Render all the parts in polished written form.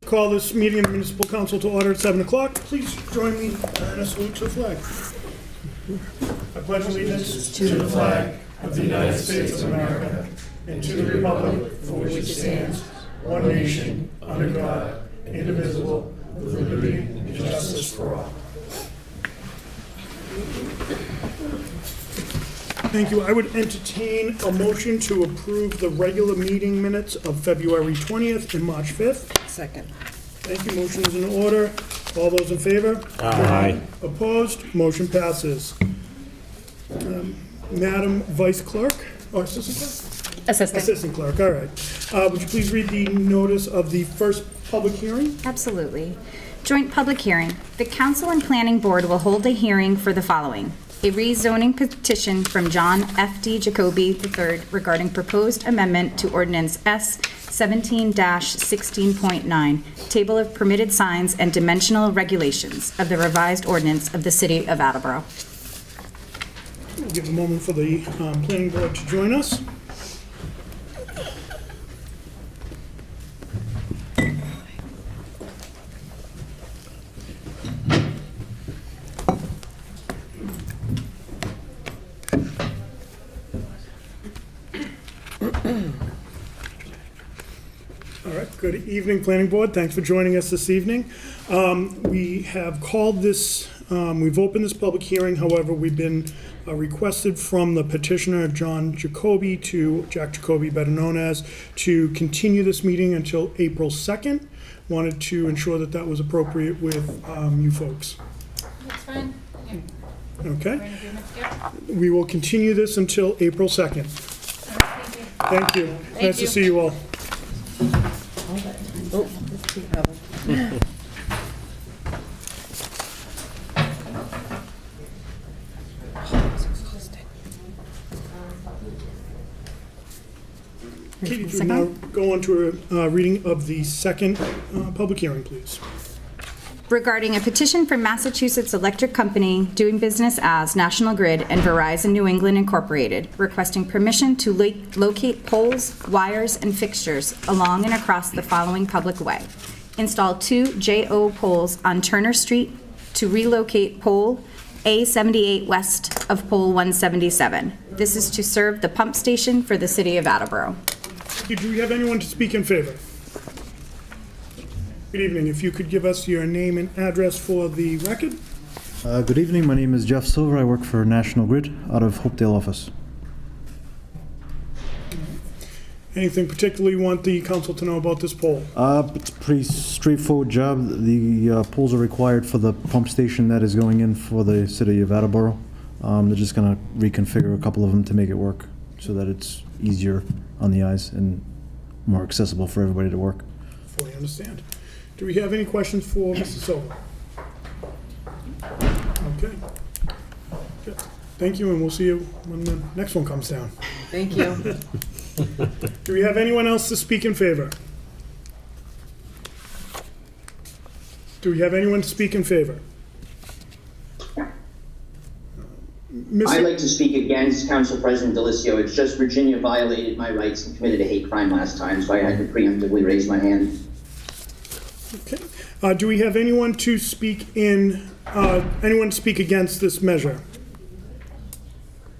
Call this meeting of the Municipal Council to order at 7 o'clock. Please join me in a salute to the flag. I pledge allegiance to the flag of the United States of America and to the republic for which it stands, one nation, under God, indivisible, with liberty and justice for all. Thank you. I would entertain a motion to approve the regular meeting minutes of February 20th and March 5th. Second. Thank you. Motion is in order. All those in favor? Aye. Opposed? Motion passes. Madam Vice Clerk, or Assistant Clerk? Assistant. Assistant Clerk, all right. Would you please read the notice of the first public hearing? Absolutely. Joint public hearing. The Council and Planning Board will hold a hearing for the following. A rezoning petition from John F.D. Jacoby III regarding proposed amendment to Ordinance S. 17-16.9, Table of Permitted Signs and Dimensional Regulations of the revised ordinance of the City of Attleboro. We'll give a moment for the Planning Board to join us. All right, good evening, Planning Board. Thanks for joining us this evening. We have called this, we've opened this public hearing, however, we've been requested from the petitioner, Jack Jacoby, better known as, to continue this meeting until April 2nd. Wanted to ensure that that was appropriate with you folks. That's fine. Yeah. Okay? We're in agreement. Yep. We will continue this until April 2nd. Thank you. Thank you. Nice to see you all. Katie, do you now go on to a reading of the second public hearing, please? Regarding a petition from Massachusetts Electric Company doing business as National Grid and Verizon New England Incorporated, requesting permission to locate poles, wires, and fixtures along and across the following public way. Install 2 JO poles on Turner Street to relocate pole A78 west of pole 177. This is to serve the pump station for the City of Attleboro. Do we have anyone to speak in favor? Good evening. If you could give us your name and address for the record. Good evening. My name is Jeff Silver. I work for National Grid out of Hopedale office. Anything particularly you want the council to know about this pole? It's a pretty straightforward job. The poles are required for the pump station that is going in for the City of Attleboro. They're just going to reconfigure a couple of them to make it work so that it's easier on the eyes and more accessible for everybody to work. Fully understand. Do we have any questions for Mr. Silver? Okay. Good. Thank you, and we'll see you when the next one comes down. Thank you. Do we have anyone else to speak in favor? Do we have anyone to speak in favor? I'd like to speak against Council President Delicio. It's just Virginia violated my rights and committed a hate crime last time, so I had to preemptively raise my hand. Okay. Do we have anyone to speak against this measure?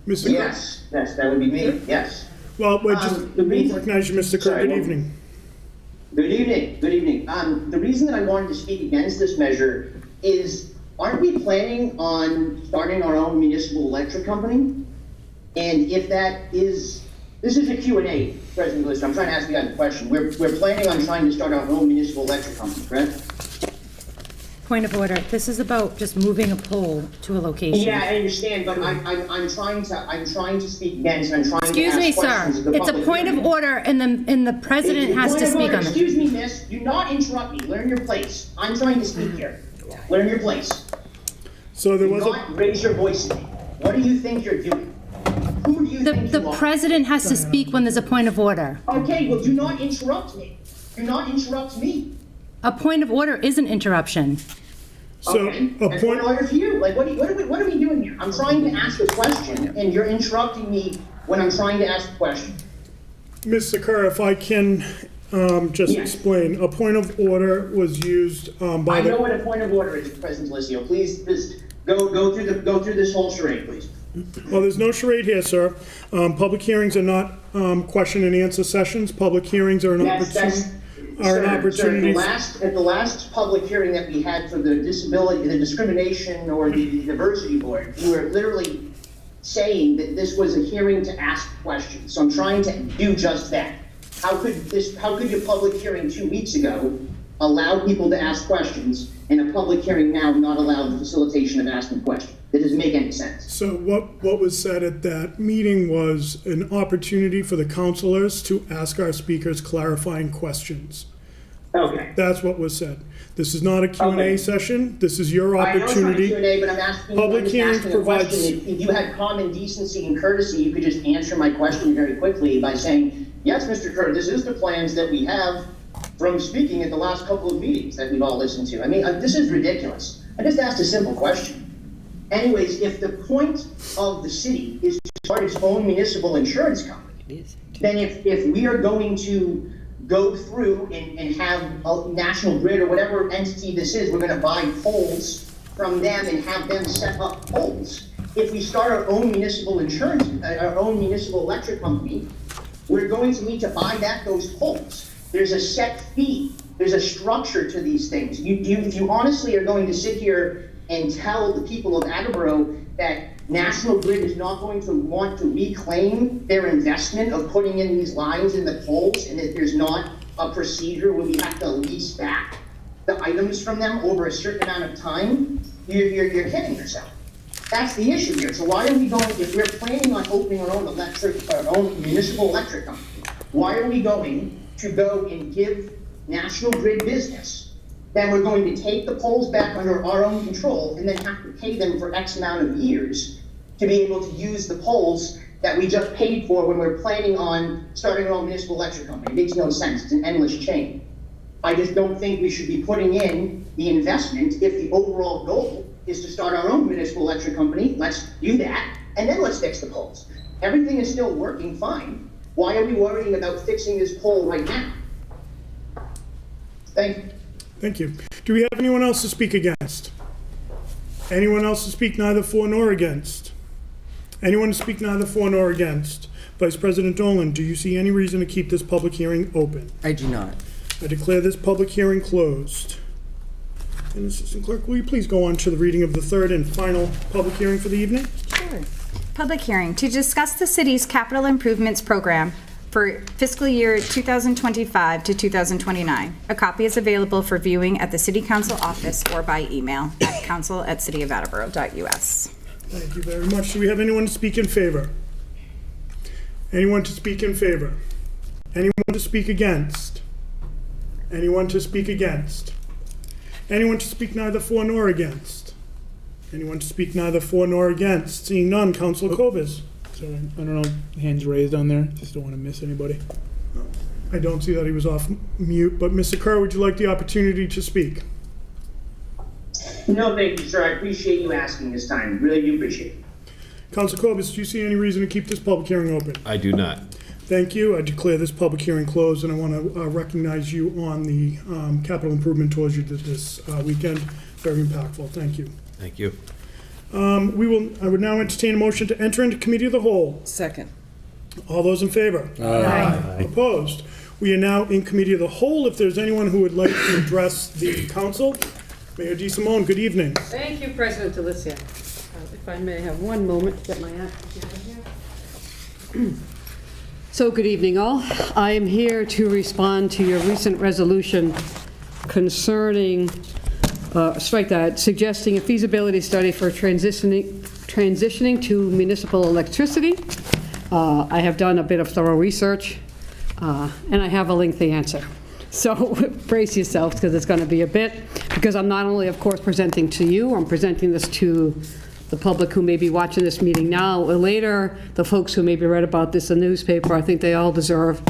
Mr. Yes, that would be me, yes. Well, we'll just recognize you, Mr. Kerr. Good evening. Good evening, good evening. The reason that I wanted to speak against this measure is, aren't we planning on starting our own municipal electric company? And if that is, this is a Q&A, President Lewis, I'm trying to ask you guys a question. We're planning on trying to start our own municipal electric company, correct? Point of order. This is about just moving a pole to a location. Yeah, I understand, but I'm trying to speak against, I'm trying Excuse to me, ask sir. questions of the It's a public point of hearing. order, and the president has Point to of speak order. on it. Excuse me, miss, do not interrupt me. Learn your place. I'm trying to speak here. Learn your place. So there Do was not raise your voice at me. What do you think you're doing? Who do you think The you are? president has to speak when there's a point of order. Okay, well, do not interrupt me. Do not interrupt me. A point of order is an interruption. So, Okay, a and point, what order for you? Like, what are we doing here? I'm trying to ask a question, and you're interrupting me when I'm trying to ask a question. Mr. Kerr, if I can Just Yes. explain, a point of order was used by I know the, what a point of order is, President Delicio. Please, just go through this whole charade, please. well, there's no charade here, sir. Public hearings are not question and answer sessions. Public hearings are an opportunity. Are an opportunity. At the last public hearing that we had for the disability, the discrimination or the diversity board, you were literally saying that this was a hearing to ask questions. So I'm trying to do just that. How could your public hearing 2 weeks ago allow people to ask questions and a public hearing now not allow the facilitation of asking questions? That doesn't make any sense. So what was said at that meeting was an opportunity for the counselors to ask our speakers clarifying questions. Okay. That's what was said. This is not a Q&A Okay. session. This is your I know it's not a opportunity. Q&A, but I'm asking, Public I'm just hearing asking a provides- question. If you had common decency and courtesy, you could just answer my question very quickly by saying, yes, Mr. Kerr, this is the plans that we have from speaking at the last couple of meetings that we've all listened to. I mean, this is ridiculous. I just asked a simple question. Anyways, if the point of the city is to start its own municipal insurance company, then if we are going to go through and have a National Grid or whatever entity this is, we're gonna buy poles from them and have them set up poles. If we start our own municipal insurance, our own municipal electric company, we're going to need to buy back those poles. There's a set fee. There's a structure to these things. If you honestly are going to sit here and tell the people of Attleboro that National Grid is not going to want to reclaim their investment of putting in these lines in the poles, and that there's not a procedure where we have to lease back the items from them over a certain amount of time, you're kidding yourself. That's the issue here. So why are we going, if we're planning on opening our own municipal electric company, why are we going to go and give National Grid business? Then we're going to take the poles back under our own control and then have to pay them for X amount of years to be able to use the poles that we just paid for when we're planning on starting our own municipal electric company. It makes no sense. It's an endless chain. I just don't think we should be putting in the investment if the overall goal is to start our own municipal electric company. Let's do that, and then let's fix the poles. Everything is still working fine. Why are we worrying about fixing this pole right now? Thank you. Thank you. Do we have anyone else to speak against? Anyone else to speak neither for nor against? Anyone to speak neither for nor against? Vice President Dolan, do you see any reason to keep this public hearing open? I do not. I declare this public hearing closed. And Assistant Clerk, will you please go on to the reading of the third and final public hearing for the evening? Sure. Public hearing to discuss the city's capital improvements program for fiscal year 2025 to 2029. A copy is available for viewing at the City Council office or by email at council@cityofattleboro.us. Thank you very much. Do we have anyone to speak in favor? Anyone to speak in favor? Anyone to speak against? Anyone to speak against? Anyone to speak neither for nor against? Anyone to speak neither for nor against? Seeing none, Councilor Cobus. Sorry, I don't know, hands raised on there, just don't want to miss anybody. I don't see that he was off mute, but Mr. Kerr, would you like the opportunity to speak? No, thank you, sir. I appreciate you asking this time. Really do appreciate it. Councilor Cobus, do you see any reason to keep this public hearing open? I do not. Thank you. I declare this public hearing closed, and I want to recognize you on the capital improvement tours you did this weekend. Very impactful. Thank you. Thank you. I would now entertain a motion to enter into committee of the whole. Second. All those in favor? Aye. Opposed? We are now in committee of the whole. If there's anyone who would like to address the council, Mayor DeSimone, good evening. Thank you, President Delicio. If I may have one moment to get my act together here. So, good evening, all. I am here to respond to your recent resolution concerning, suggesting a feasibility study for transitioning to municipal electricity. I have done a bit of thorough research, and I have a lengthy answer. So brace yourselves, because it's going to be a bit, because I'm not only, of course, presenting to you, I'm presenting this to the public who may be watching this meeting now or later, the folks who maybe read about this in the newspaper. I think they all deserve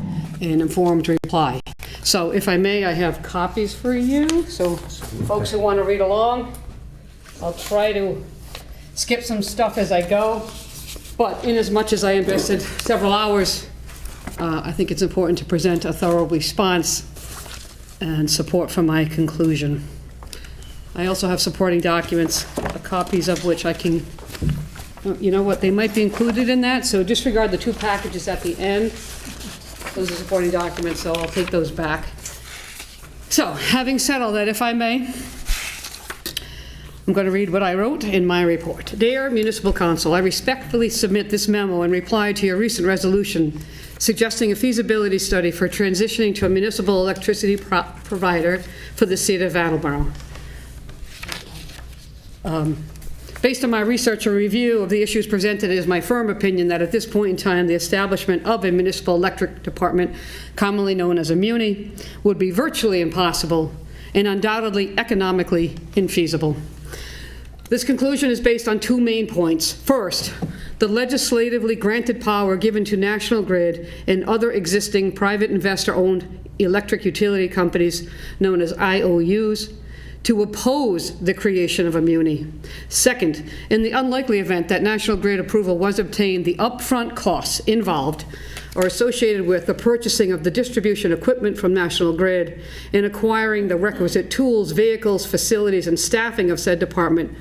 an informed reply. So if I may, I have copies for you. So folks who want to read along, I'll try to skip some stuff as I go. But in as much as I invested several hours I think it's important to present a thorough response and support for my conclusion. I also have supporting documents, copies of which I can, you know what, they might be included in that, so disregard the 2 packages at the end. Those are supporting documents, so I'll take those back. So, having said all that, if I may, I'm going to read what I wrote in my report. Dear Municipal Council, I respectfully submit this memo in reply to your recent resolution suggesting a feasibility study for transitioning to a municipal electricity provider for the city of Attleboro. Based on my research and review of the issues presented, it is my firm opinion that at this point in time, the establishment of a municipal electric department, commonly known as a MUNI, would be virtually impossible and undoubtedly economically infeasible. This conclusion is based on 2 main points. First, the legislatively granted power given to National Grid and other existing private investor-owned electric utility companies, known as IOUs, to oppose the creation of a MUNI. Second, in the unlikely event that National Grid approval was obtained, the upfront costs involved or associated with the purchasing of the distribution equipment from National Grid and acquiring the requisite tools, vehicles, facilities, and staffing of said department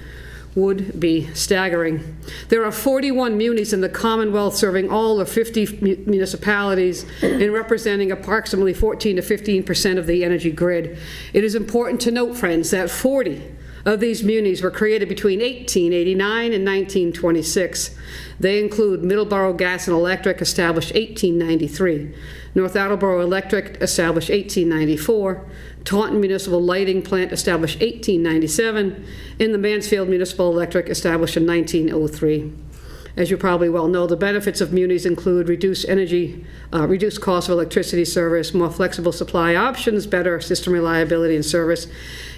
would be staggering. There are 41 munis in the Commonwealth serving all of 50 municipalities and representing approximately 14 to 15% of the energy grid. It is important to note, friends, that 40 of these munis were created between 1889 and 1926. They include Middleborough Gas and Electric, established 1893, North Attleboro Electric, established 1894, Taunton Municipal Lighting Plant, established 1897, and the Mansfield Municipal Electric, established in 1903. As you probably well know, the benefits of munis include reduced cost of electricity service, more flexible supply options, better system reliability and service,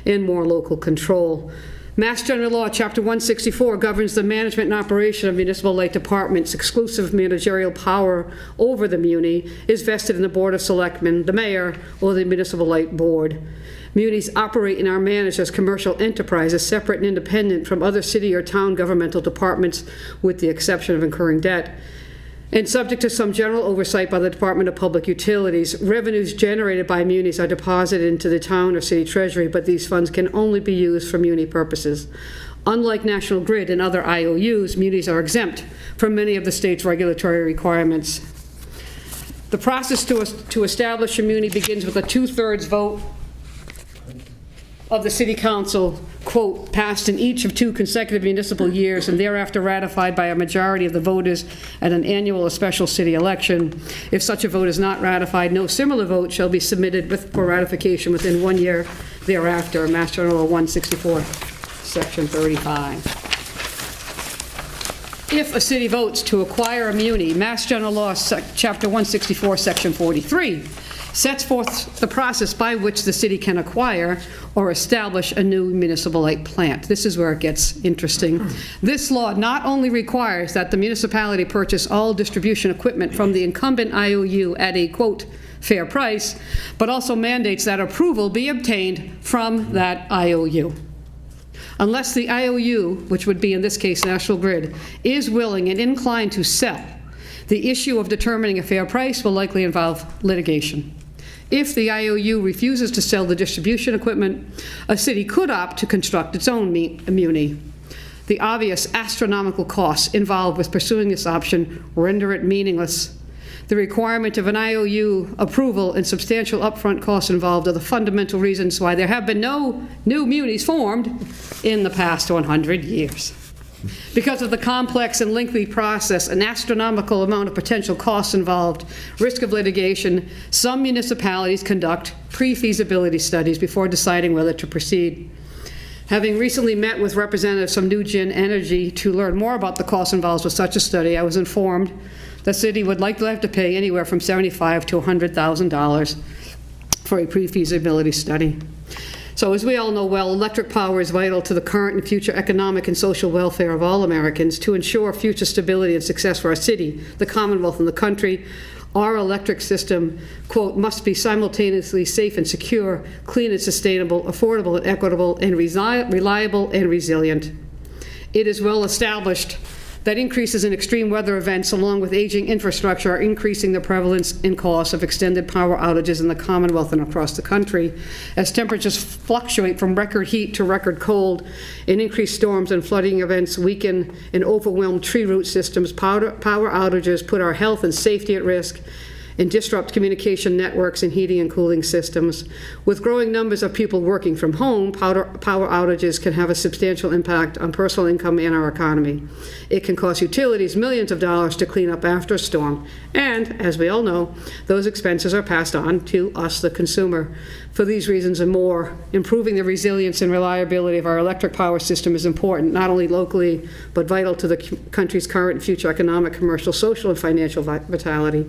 and more local control. Mass General Law, Chapter 164, governs the management and operation of municipal light departments. Exclusive managerial power over the MUNI is vested in the Board of Selectmen, the mayor, or the Municipal Light Board. Munis operate and are managed as commercial enterprises, separate and independent from other city or town governmental departments, with the exception of incurring debt, and subject to some general oversight by the Department of Public Utilities. Revenues generated by munis are deposited into the town or city treasury, but these funds can only be used for muni purposes. Unlike National Grid and other IOUs, munis are exempt from many of the state's regulatory requirements. The process to establish a muni begins with a 2/3 vote of the City Council, quote, passed in each of 2 consecutive municipal years and thereafter ratified by a majority of the voters at an annual or special city election. If such a vote is not ratified, no similar vote shall be submitted for ratification within 1 year thereafter. Mass General Law 164, Section 35. If a city votes to acquire a muni, Mass General Law, Chapter 164, Section 43, sets forth the process by which the city can acquire or establish a new municipal light plant. This is where it gets interesting. This law not only requires that the municipality purchase all distribution equipment from the incumbent IOU at a, quote, fair price, but also mandates that approval be obtained from that IOU. Unless the IOU, which would be in this case National Grid, is willing and inclined to sell, the issue of determining a fair price will likely involve litigation. If the IOU refuses to sell the distribution equipment, a city could opt to construct its own muni. The obvious astronomical costs involved with pursuing this option render it meaningless. The requirement of an IOU approval and substantial upfront costs involved are the fundamental reasons why there have been no new munis formed in the past 100 years. Because of the complex and lengthy process, an astronomical amount of potential costs involved, risk of litigation, some municipalities conduct pre-feasibility studies before deciding whether to proceed. Having recently met with representatives from New Gen Energy to learn more about the costs involved with such a study, I was informed the city would likely have to pay anywhere from $75,000 to $100,000 for a pre-feasibility study. So as we all know well, electric power is vital to the current and future economic and social welfare of all Americans. To ensure future stability and success for our city, the Commonwealth, and the country, our electric system, quote, must be simultaneously safe and secure, clean and sustainable, affordable and equitable, and reliable and resilient. It is well established that increases in extreme weather events along with aging infrastructure are increasing the prevalence and cost of extended power outages in the Commonwealth and across the country. As temperatures fluctuate from record heat to record cold, and increased storms and flooding events weaken and overwhelm tree root systems, power outages put our health and safety at risk and disrupt communication networks and heating and cooling systems. With growing numbers of people working from home, power outages can have a substantial impact on personal income and our economy. It can cost utilities millions of dollars to clean up after a storm, and, as we all know, those expenses are passed on to us, the consumer. For these reasons and more, improving the resilience and reliability of our electric power system is important, not only locally, but vital to the country's current and future economic, commercial, social, and financial vitality.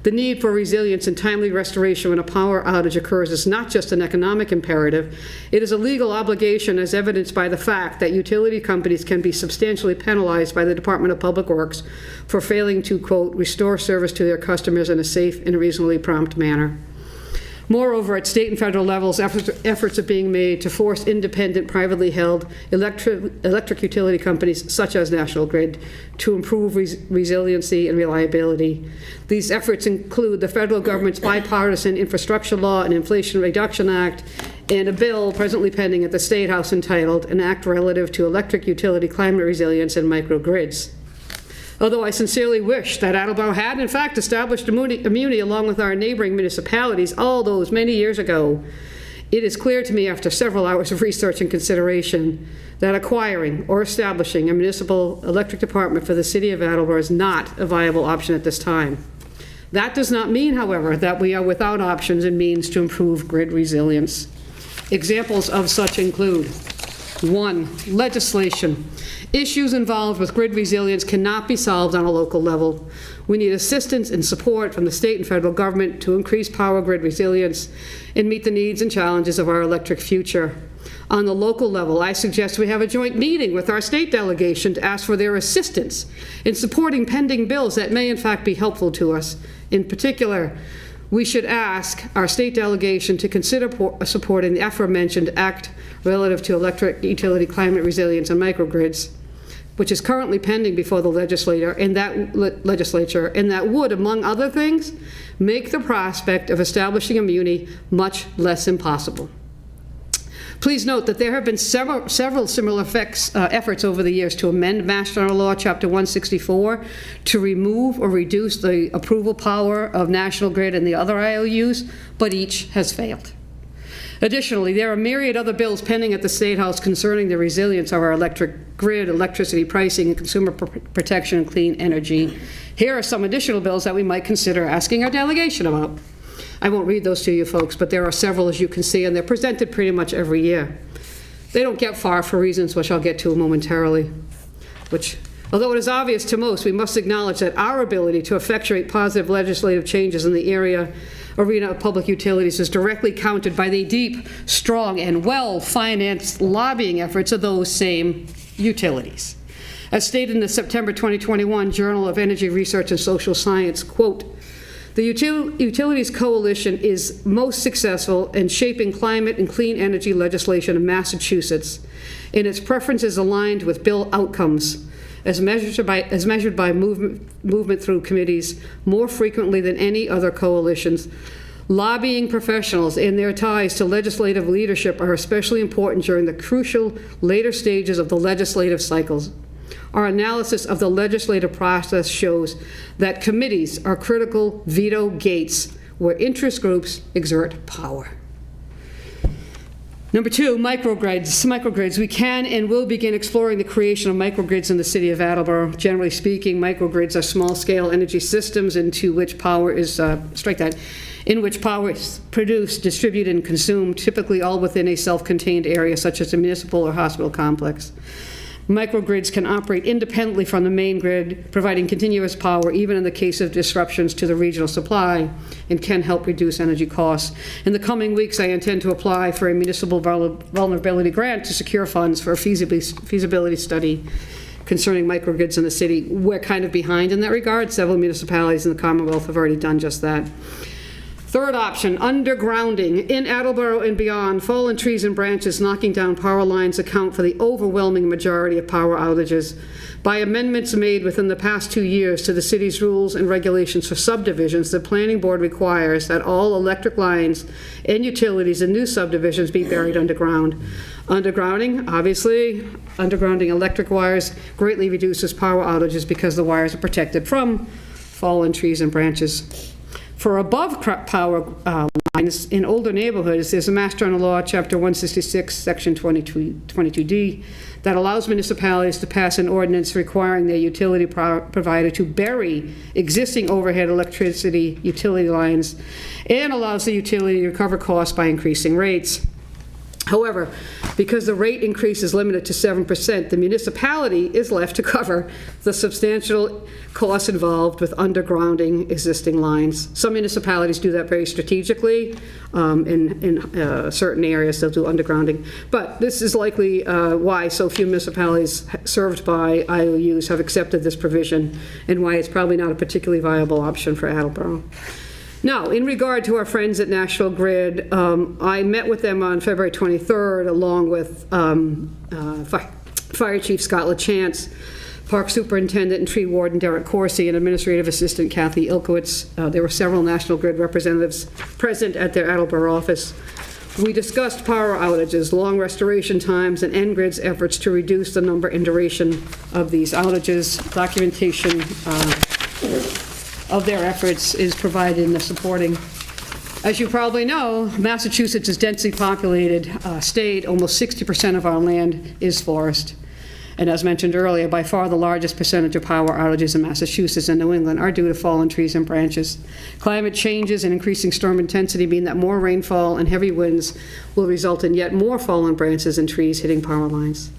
The need for resilience and timely restoration when a power outage occurs is not just an economic imperative, it is a legal obligation as evidenced by the fact that utility companies can be substantially penalized by the Department of Public Works for failing to, quote, restore service to their customers in a safe and reasonably prompt manner. Moreover, at state and federal levels, efforts are being made to force independent, privately held electric utility companies, such as National Grid, to improve resiliency and reliability. These efforts include the federal government's bipartisan infrastructure law and Inflation Reduction Act, and a bill presently pending at the State House entitled An Act Relative to Electric Utility Climate Resilience and Microgrids. Although I sincerely wish that Attleboro had, in fact, established immunity along with our neighboring municipalities all those many years ago, it is clear to me after several hours of research and consideration that acquiring or establishing a municipal electric department for the city of Attleboro is not a viable option at this time. That does not mean, however, that we are without options and means to improve grid resilience. Examples of such include: 1. Legislation. Issues involved with grid resilience cannot be solved on a local level. We need assistance and support from the state and federal government to increase power grid resilience and meet the needs and challenges of our electric future. On the local level, I suggest we have a joint meeting with our state delegation to ask for their assistance in supporting pending bills that may in fact be helpful to us. In particular, we should ask our state delegation to consider supporting the aforementioned Act relative to electric utility climate resilience and microgrids, which is currently pending before the legislature, and that would, among other things, make the prospect of establishing immunity much less impossible. Please note that there have been several similar efforts over the years to amend Mass General Law, Chapter 164, to remove or reduce the approval power of National Grid and the other IOUs, but each has failed. Additionally, there are myriad other bills pending at the State House concerning the resilience of our electric grid, electricity pricing, and consumer protection and clean energy. Here are some additional bills that we might consider asking our delegation about. I won't read those to you folks, but there are several, as you can see, and they're presented pretty much every year. They don't get far for reasons which I'll get to momentarily, although it is obvious to most, we must acknowledge that our ability to effectuate positive legislative changes in the arena of public utilities is directly countered by the deep, strong, and well-financed lobbying efforts of those same utilities. As stated in the September 2021 Journal of Energy Research and Social Science, quote, "The Utilities Coalition is most successful in shaping climate and clean energy legislation in Massachusetts, and its preferences aligned with bill outcomes, as measured by movement through committees more frequently than any other coalitions. Lobbying professionals and their ties to legislative leadership are especially important during the crucial later stages of the legislative cycles. Our analysis of the legislative process shows that committees are critical veto gates where interest groups exert power." Number 2, microgrids. We can and will begin exploring the creation of microgrids in the city of Attleboro. Generally speaking, microgrids are small-scale energy systems into which power is, in which power is produced, distributed, and consumed, typically all within a self-contained area, such as a municipal or hospital complex. Microgrids can operate independently from the main grid, providing continuous power even in the case of disruptions to the regional supply, and can help reduce energy costs. In the coming weeks, I intend to apply for a municipal vulnerability grant to secure funds for a feasibility study concerning microgrids in the city. We're kind of behind in that regard. Several municipalities in the Commonwealth have already done just that. Third option, undergrounding. In Attleboro and beyond, fallen trees and branches knocking down power lines account for the overwhelming majority of power outages. By amendments made within the past 2 years to the city's rules and regulations for subdivisions, the planning board requires that all electric lines and utilities in new subdivisions be buried underground. Undergrounding, obviously, undergrounding electric wires greatly reduces power outages because the wires are protected from fallen trees and branches. For above power lines in older neighborhoods, there's a Mass General Law, Chapter 166, Section 22D, that allows municipalities to pass an ordinance requiring their utility provider to bury existing overhead electricity utility lines and allows the utility to recover costs by increasing rates. However, because the rate increase is limited to 7%, the municipality is left to cover the substantial costs involved with undergrounding existing lines. Some municipalities do that very strategically. In certain areas, they'll do undergrounding. But this is likely why so few municipalities served by IOUs have accepted this provision and why it's probably not a particularly viable option for Attleboro. Now, in regard to our friends at National Grid, I met with them on February 23rd, along with Fire Chief Scott LaChance, Park Superintendent and Tree Warden Derek Corsi, and Administrative Assistant Kathy Ilkowitz. There were several National Grid representatives present at their Attleboro office. We discussed power outages, long restoration times, and N-Grid's efforts to reduce the number and duration of these outages. Documentation of their efforts is provided in the supporting. As you probably know, Massachusetts is densely populated state. Almost 60% of our land is forest. And as mentioned earlier, by far the largest percentage of power outages in Massachusetts and New England are due to fallen trees and branches. Climate changes and increasing storm intensity mean that more rainfall and heavy winds will result in yet more fallen branches and trees hitting power lines.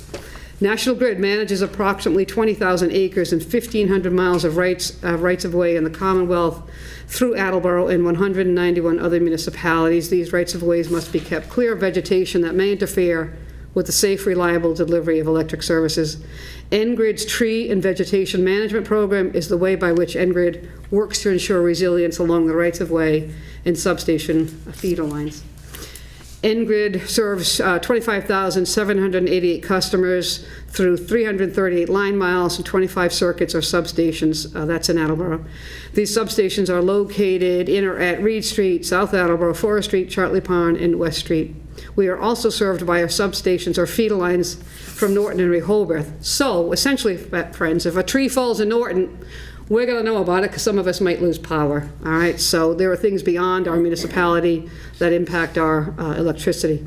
National Grid manages approximately 20,000 acres and 1,500 miles of rights of way in the Commonwealth through Attleboro and 191 other municipalities. These rights of ways must be kept clear of vegetation that may interfere with the safe, reliable delivery of electric services. N-Grid's tree and vegetation management program is the way by which N-Grid works to ensure resilience along the rights of way and substation feeder lines. N-Grid serves 25,788 customers through 338 line miles and 25 circuits or substations. That's in Attleboro. These substations are located in or at Reed Street, South Attleboro, Forest Street, Chartley Pond, and West Street. We are also served by our substations or feeder lines from Norton and Rehoboth. So, essentially, friends, if a tree falls in Norton, we're going to know about it because some of us might lose power. All right, so there are things beyond our municipality that impact our electricity.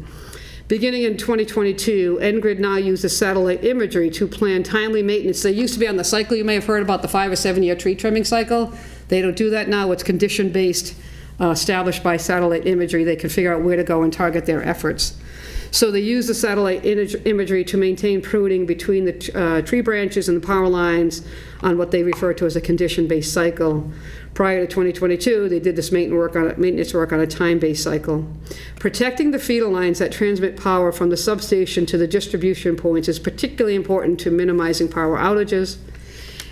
Beginning in 2022, N-Grid now uses satellite imagery to plan timely maintenance. They used to be on the cycle. You may have heard about the 5 or 7 year tree trimming cycle. They don't do that now. It's condition-based, established by satellite imagery. They can figure out where to go and target their efforts. So they use the satellite imagery to maintain pruning between the tree branches and the power lines on what they refer to as a condition-based cycle. Prior to 2022, they did this maintenance work on a time-based cycle. Protecting the feeder lines that transmit power from the substation to the distribution points is particularly important to minimizing power outages.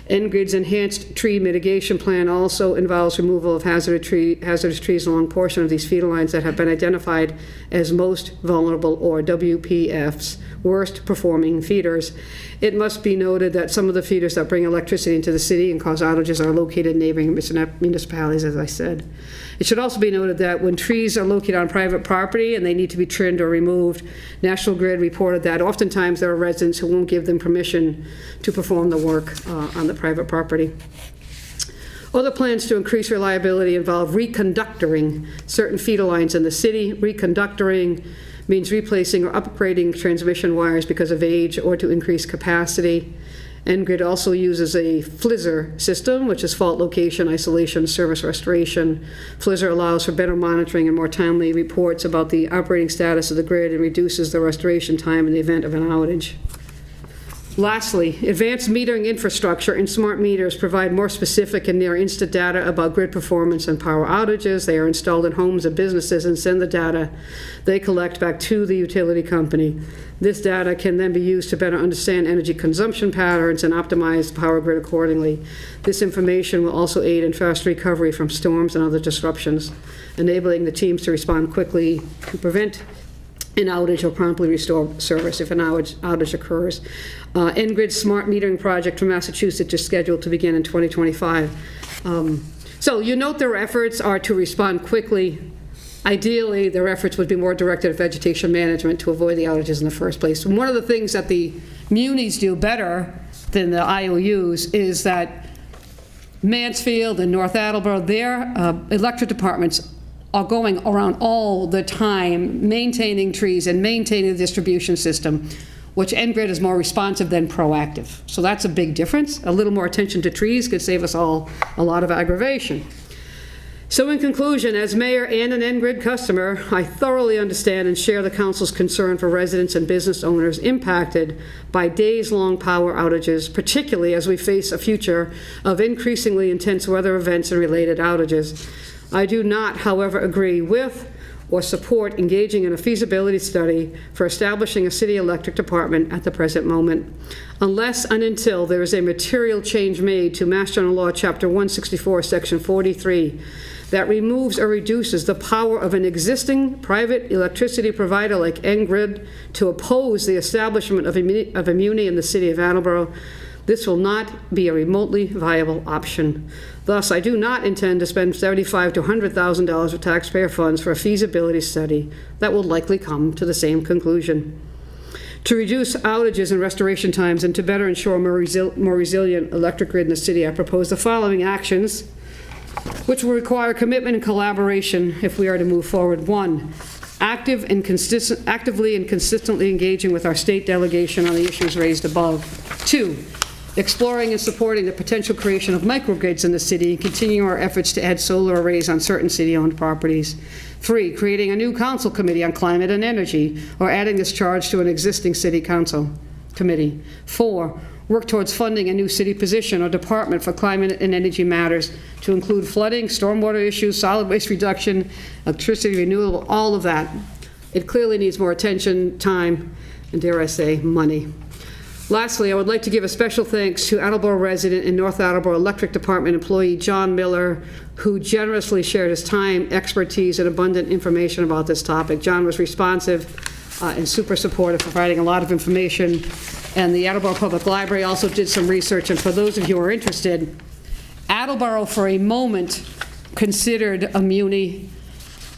N-Grid's enhanced tree mitigation plan also involves removal of hazardous trees along a portion of these feeder lines that have been identified as most vulnerable, or WPFs, worst performing feeders. It must be noted that some of the feeders that bring electricity into the city and cause outages are located in neighboring municipalities, as I said. It should also be noted that when trees are located on private property and they need to be trimmed or removed, National Grid reported that oftentimes there are residents who won't give them permission to perform the work on the private property. Other plans to increase reliability involve reconductoring certain feeder lines in the city. Reconductoring means replacing or upgrading transmission wires because of age or to increase capacity. N-Grid also uses a FLISR system, which is fault location, isolation, service restoration. FLISR allows for better monitoring and more timely reports about the operating status of the grid and reduces the restoration time in the event of an outage. Lastly, advanced metering infrastructure and smart meters provide more specific and near instant data about grid performance and power outages. They are installed in homes and businesses and send the data they collect back to the utility company. This data can then be used to better understand energy consumption patterns and optimize the power grid accordingly. This information will also aid in fast recovery from storms and other disruptions, enabling the teams to respond quickly to prevent an outage or promptly restore service if an outage occurs. Ngrid's smart metering project from Massachusetts is scheduled to begin in 2025. So you note their efforts are to respond quickly. Ideally, their efforts would be more directed at vegetation management to avoid the outages in the first place. And one of the things that the munis do better than the IOUs is that Mansfield and North Attleboro, their electric departments are going around all the time maintaining trees and maintaining the distribution system, which Ngrid is more responsive than proactive. So that's a big difference. A little more attention to trees could save us all a lot of aggravation. So in conclusion, as mayor and an Ngrid customer, I thoroughly understand and share the council's concern for residents and business owners impacted by days-long power outages, particularly as we face a future of increasingly intense weather events and related outages. I do not, however, agree with or support engaging in a feasibility study for establishing a city electric department at the present moment, unless and until there is a material change made to Mass General Law, Chapter 164, Section 43, that removes or reduces the power of an existing private electricity provider like Ngrid to oppose the establishment of a muni in the city of Attleboro. This will not be a remotely viable option. Thus, I do not intend to spend $75,000 to $100,000 of taxpayer funds for a feasibility study that will likely come to the same conclusion. To reduce outages and restoration times and to better ensure a more resilient electric grid in the city, I propose the following actions, which will require commitment and collaboration if we are to move forward. 1, actively and consistently engaging with our state delegation on the issues raised above. 2, exploring and supporting the potential creation of microgrids in the city and continuing our efforts to add solar arrays on certain city-owned properties. 3, creating a new council committee on climate and energy, or adding this charge to an existing city council committee. 4, work towards funding a new city position or department for climate and energy matters to include flooding, stormwater issues, solid waste reduction, electricity renewal, all of that. It clearly needs more attention, time, and dare I say, money. Lastly, I would like to give a special thanks to Attleboro resident and North Attleboro Electric Department employee John Miller, who generously shared his time, expertise, and abundant information about this topic. John was responsive and super supportive, providing a lot of information. And the Attleboro Public Library also did some research. And for those of you who are interested, Attleboro for a moment considered a muni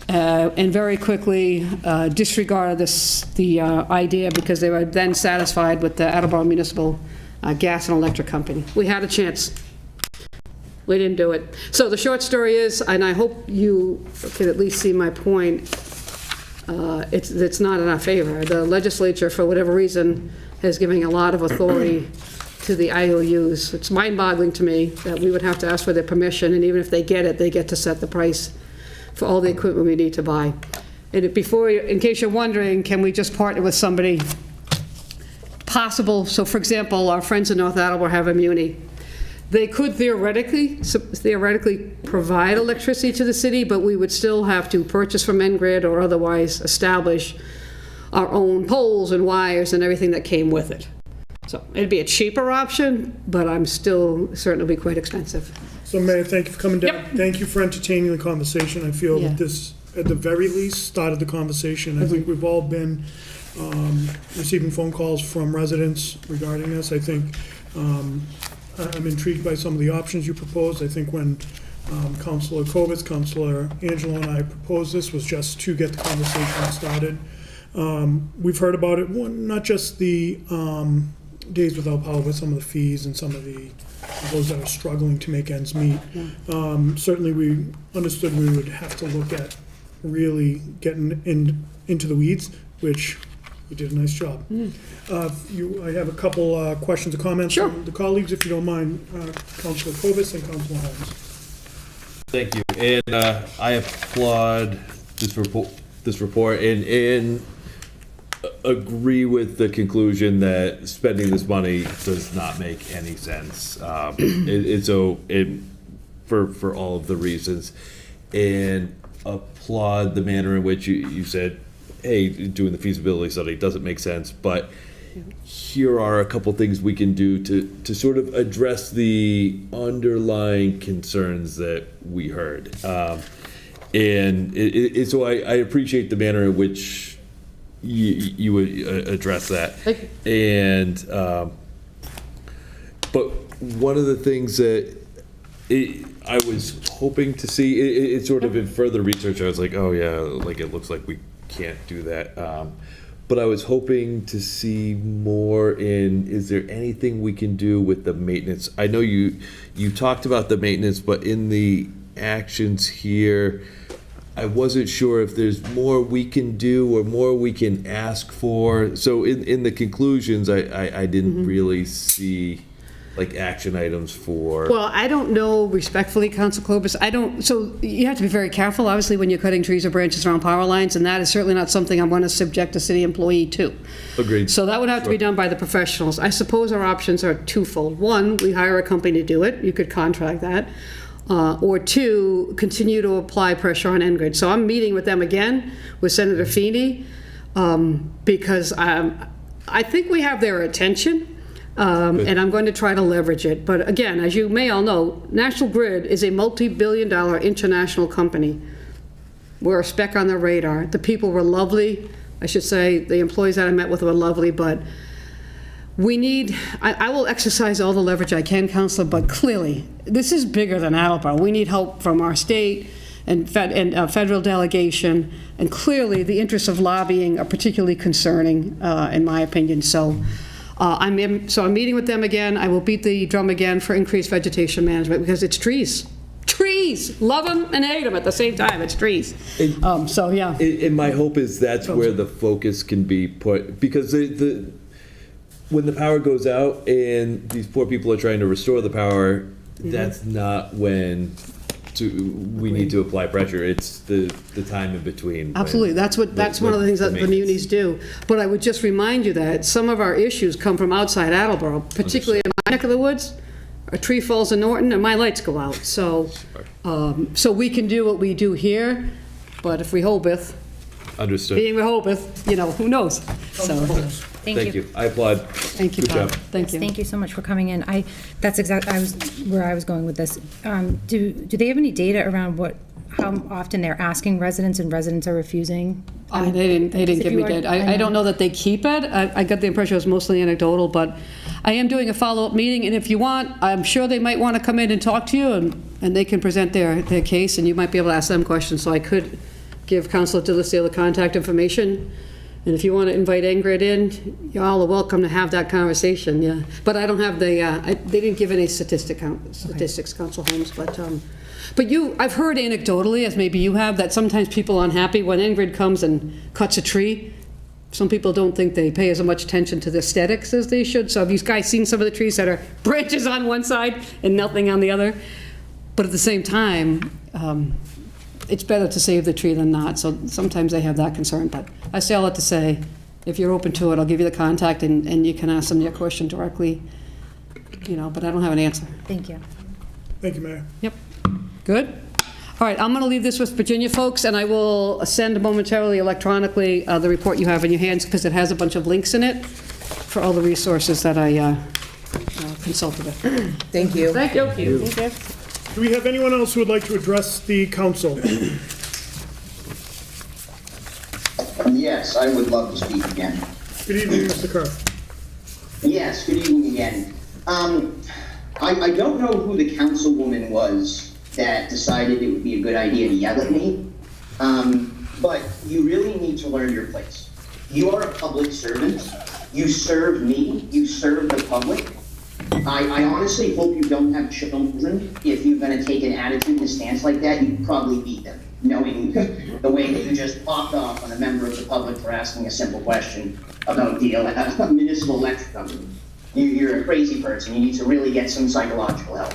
and very quickly disregarded the idea because they were then satisfied with the Attleboro Municipal Gas and Electric Company. We had a chance. We didn't do it. So the short story is, and I hope you can at least see my point, it's not in our favor. The legislature, for whatever reason, is giving a lot of authority to the IOUs. It's mind-boggling to me that we would have to ask for their permission, and even if they get it, they get to set the price for all the equipment we need to buy. And in case you're wondering, can we just partner with somebody? Possible. So, for example, our friends in North Attleboro have a muni. They could theoretically provide electricity to the city, but we would still have to purchase from Ngrid or otherwise establish our own poles and wires and everything that came with it. So it'd be a cheaper option, but I'm still certain it'll be quite expensive. So Mayor, thank you for coming down. Yep. Thank you for entertaining the conversation. I feel Yeah. that this, at the very least, started the conversation. I think we've all been receiving phone calls from residents regarding this. I think I'm intrigued by some of the options you proposed. I think when Councilor Kovitz, Councilor Angelo, and I proposed this was just to get the conversation started. We've heard about it, not just the days without power, but some of the fees and some of those that are struggling to make ends meet. Certainly, we understood we would have to look at really getting into the weeds, which you did a nice job. I have a couple questions or comments from the colleagues, if you don't mind. Councilor Kovitz and Councilor Holmes. Thank you, and I applaud this report, and agree with the conclusion that spending this money does not make any sense. For all of the reasons, and applaud the manner in which you said, hey, doing the feasibility study doesn't make sense, but here are a couple things we can do to sort of address the underlying concerns that we heard. So I appreciate the manner in which you would address that. Thank And, but one of the things that I was hoping to see, it sort of in further research, I was like, oh yeah, like it looks like we can't do that. But I was hoping to see more in, is there anything we can do with the maintenance? I know you talked about the maintenance, but in the actions here, I wasn't sure if there's more we can do or more we can ask for. So in the conclusions, I didn't really see like action items for. Well, I don't know respectfully, Council Clovis, so you have to be very careful, obviously, when you're cutting trees or branches around power lines, and that is certainly not something I want to subject a city employee to. Agreed. So that would have to be done by the professionals. I suppose our options are twofold. One, we hire a company to do it. You could contract that. Or two, continue to apply pressure on Engrid. So I'm meeting with them again, with Senator Feeney, because I think we have their attention. And I'm going to try to leverage it. But again, as you may all know, National Grid is a multi-billion-dollar international company. We're a speck on their radar. The people were lovely. I should say the employees that I met with were lovely, but we need, I will exercise all the leverage I can, Counselor, but clearly, this is bigger than Attleboro. We need help from our state and federal delegation, and clearly the interests of lobbying are particularly concerning, in my opinion. So I'm meeting with them again. I will beat the drum again for increased vegetation management, because it's trees. Trees! Love them and hate them at the same time. It's trees. So, yeah. And my hope is that's where the focus can be put, because when the power goes out and these poor people are trying to restore the power, that's not when we need to apply pressure. It's the time in between. Absolutely. That's one of the things that the munis do. But I would just remind you that some of our issues come from outside Attleboro, particularly in my neck of the woods. A tree falls in Norton and my lights go out. So we can do what we do here, but if Rehoboth, Understood. being Rehoboth, who knows? So, Thank you. I applaud. thank you, Good Bob. job. Thank you. Thank you so much for coming in. That's exactly where I was going with this. Do they have any data around how often they're asking residents and residents are refusing? They didn't give me data. I don't know that they keep it. I got the impression it was mostly anecdotal, but I am doing a follow-up meeting, and if you want, I'm sure they might want to come in and talk to you, and they can present their case, and you might be able to ask them questions. So I could give Councilor DeLucia the contact information, and if you want to invite Ingrid in, you all are welcome to have that conversation, yeah. But I don't have they didn't give any statistics, Council Holmes, but I've heard anecdotally, as maybe you have, that sometimes people are unhappy when Ingrid comes and cuts a tree. Some people don't think they pay as much attention to the aesthetics as they should. So have you guys seen some of the trees that are branches on one side and nothing on the other? But at the same time, it's better to save the tree than not. So sometimes they have that concern. But I say all that to say, if you're open to it, I'll give you the contact and you can ask them your question directly. But I don't have an answer. Thank you. Thank you, Mayor. Yep. Good? All right, I'm going to leave this with Virginia folks, and I will send momentarily electronically the report you have in your hands, because it has a bunch of links in it for all the resources that I consulted with. Thank you. Thank you. Do we have anyone else who would like to address the council? Yes, I would love to speak again. Good evening, Mr. Kerr. Yes, good evening again. I don't know who the councilwoman was that decided it would be a good idea to yell at me, but you really need to learn your place. You are a public servant. You serve me. You serve the public. I honestly hope you don't have children. If you're going to take an attitude and a stance like that, you'd probably beat them, knowing the way that you just popped off on a member of the public for asking a simple question about the municipal electric company. You're a crazy person. You need to really get some psychological help.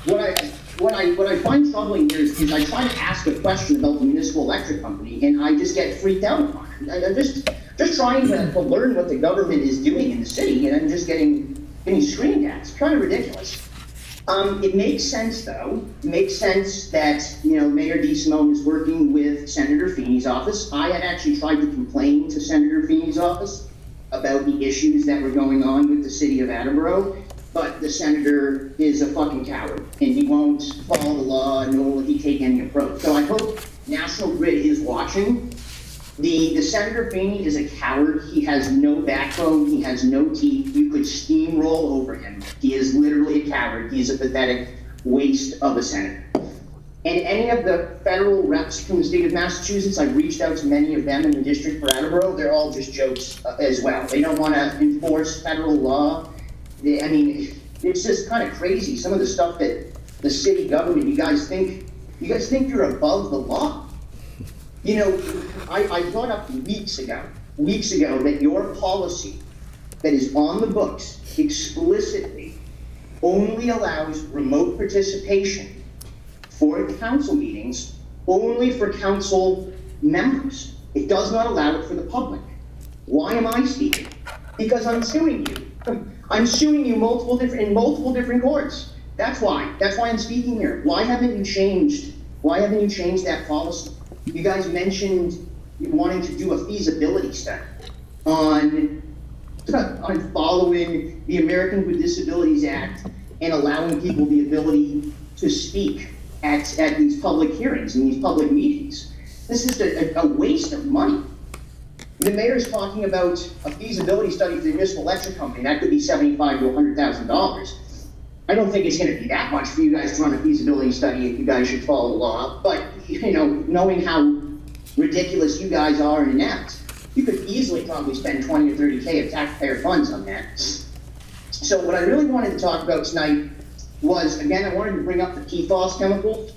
What I find troubling here is I try to ask a question about the municipal electric company, and I just get freaked out upon it. I'm just trying to learn what the government is doing in the city, and I'm just getting screamed at. It's kind of ridiculous. It makes sense, though. It makes sense that Mayor DeSimone is working with Senator Feeney's office. I had actually tried to complain to Senator Feeney's office about the issues that were going on with the city of Attleboro. But the senator is a fucking coward, and he won't follow the law, nor will he take any approach. So I hope National Grid is watching, The Senator Feeney is a coward. He has no backbone. He has no teeth. You could steamroll over him. He is literally a coward. He is a pathetic waste of a senator. And any of the federal reps from the state of Massachusetts, I've reached out to many of them in the district for Attleboro. They're all just jokes as well. They don't want to enforce federal law. I mean, it's just kind of crazy. Some of the stuff that the city government, you guys think you're above the law. You know, I brought up weeks ago that your policy that is on the books explicitly only allows remote participation for council meetings, only for council members. It does not allow it for the public. Why am I speaking? Because I'm suing you. I'm suing you in multiple different courts. That's why I'm speaking here. Why haven't you changed that policy? You guys mentioned wanting to do a feasibility study on following the Americans with Disabilities Act and allowing people the ability to speak at these public hearings and these public meetings. This is a waste of money. The mayor's talking about a feasibility study for the municipal electric company. That could be $75,000 to $100,000. I don't think it's going to be that much for you guys to run a feasibility study if you guys should follow the law. But, you know, knowing how ridiculous you guys are and inept, you could easily probably spend 20 or 30K of taxpayer funds on that. So what I really wanted to talk about tonight was, again, I wanted to bring up the PFAS chemicals.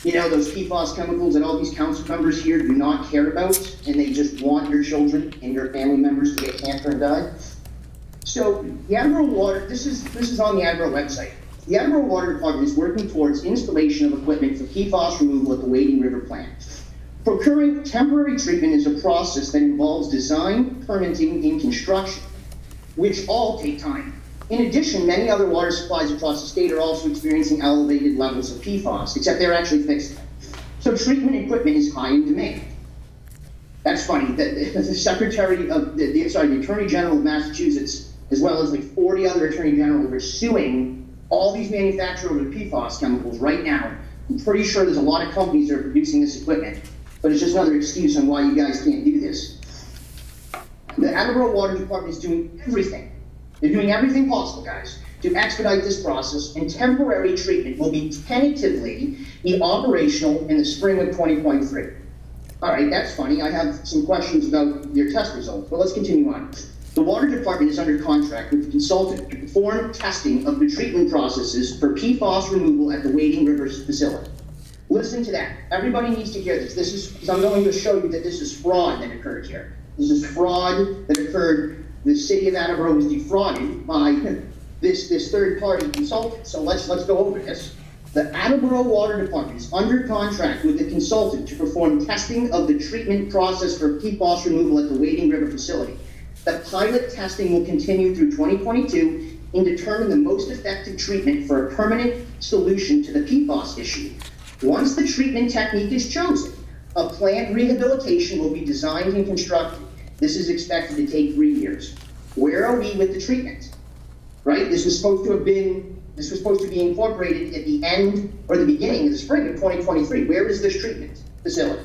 You know, those PFAS chemicals that all these council members here do not care about, and they just want your children and your family members to get cancer and die. So the Attleboro Water, this is on the Attleboro website. The Attleboro Water Department is working towards installation of equipment for PFAS removal at the Wading River plant. Procuring temporary treatment is a process that involves design, permitting, and construction, which all take time. In addition, many other water supplies across the state are also experiencing elevated levels of PFAS, except they're actually fixing it. So treatment equipment is high in demand. That's funny. The Attorney General of Massachusetts, as well as like 40 other Attorney Generals, are suing all these manufacturers of PFAS chemicals right now. I'm pretty sure there's a lot of companies that are producing this equipment, but it's just another excuse on why you guys can't do this. The Attleboro Water Department is doing everything. They're doing everything possible, guys, to expedite this process, and temporary treatment will be tentatively operational in the spring of 2023. All right, that's funny. I have some questions about your test results, but let's continue on. The Water Department is under contract with the consultant to perform testing of the treatment processes for PFAS removal at the Wading River facility. Listen to that. Everybody needs to hear this. Because I'm going to show you that this is fraud that occurred here. This is fraud that occurred. The city of Attleboro was defrauded by this third-party consultant. So let's go over this. The Attleboro Water Department is under contract with the consultant to perform testing of the treatment process for PFAS removal at the Wading River facility. The pilot testing will continue through 2022 and determine the most effective treatment for a permanent solution to the PFAS issue. Once the treatment technique is chosen, a planned rehabilitation will be designed and constructed. This is expected to take 3 years. Where are we with the treatment? Right? This was supposed to be incorporated at the end or the beginning of the spring of 2023. Where is this treatment facility?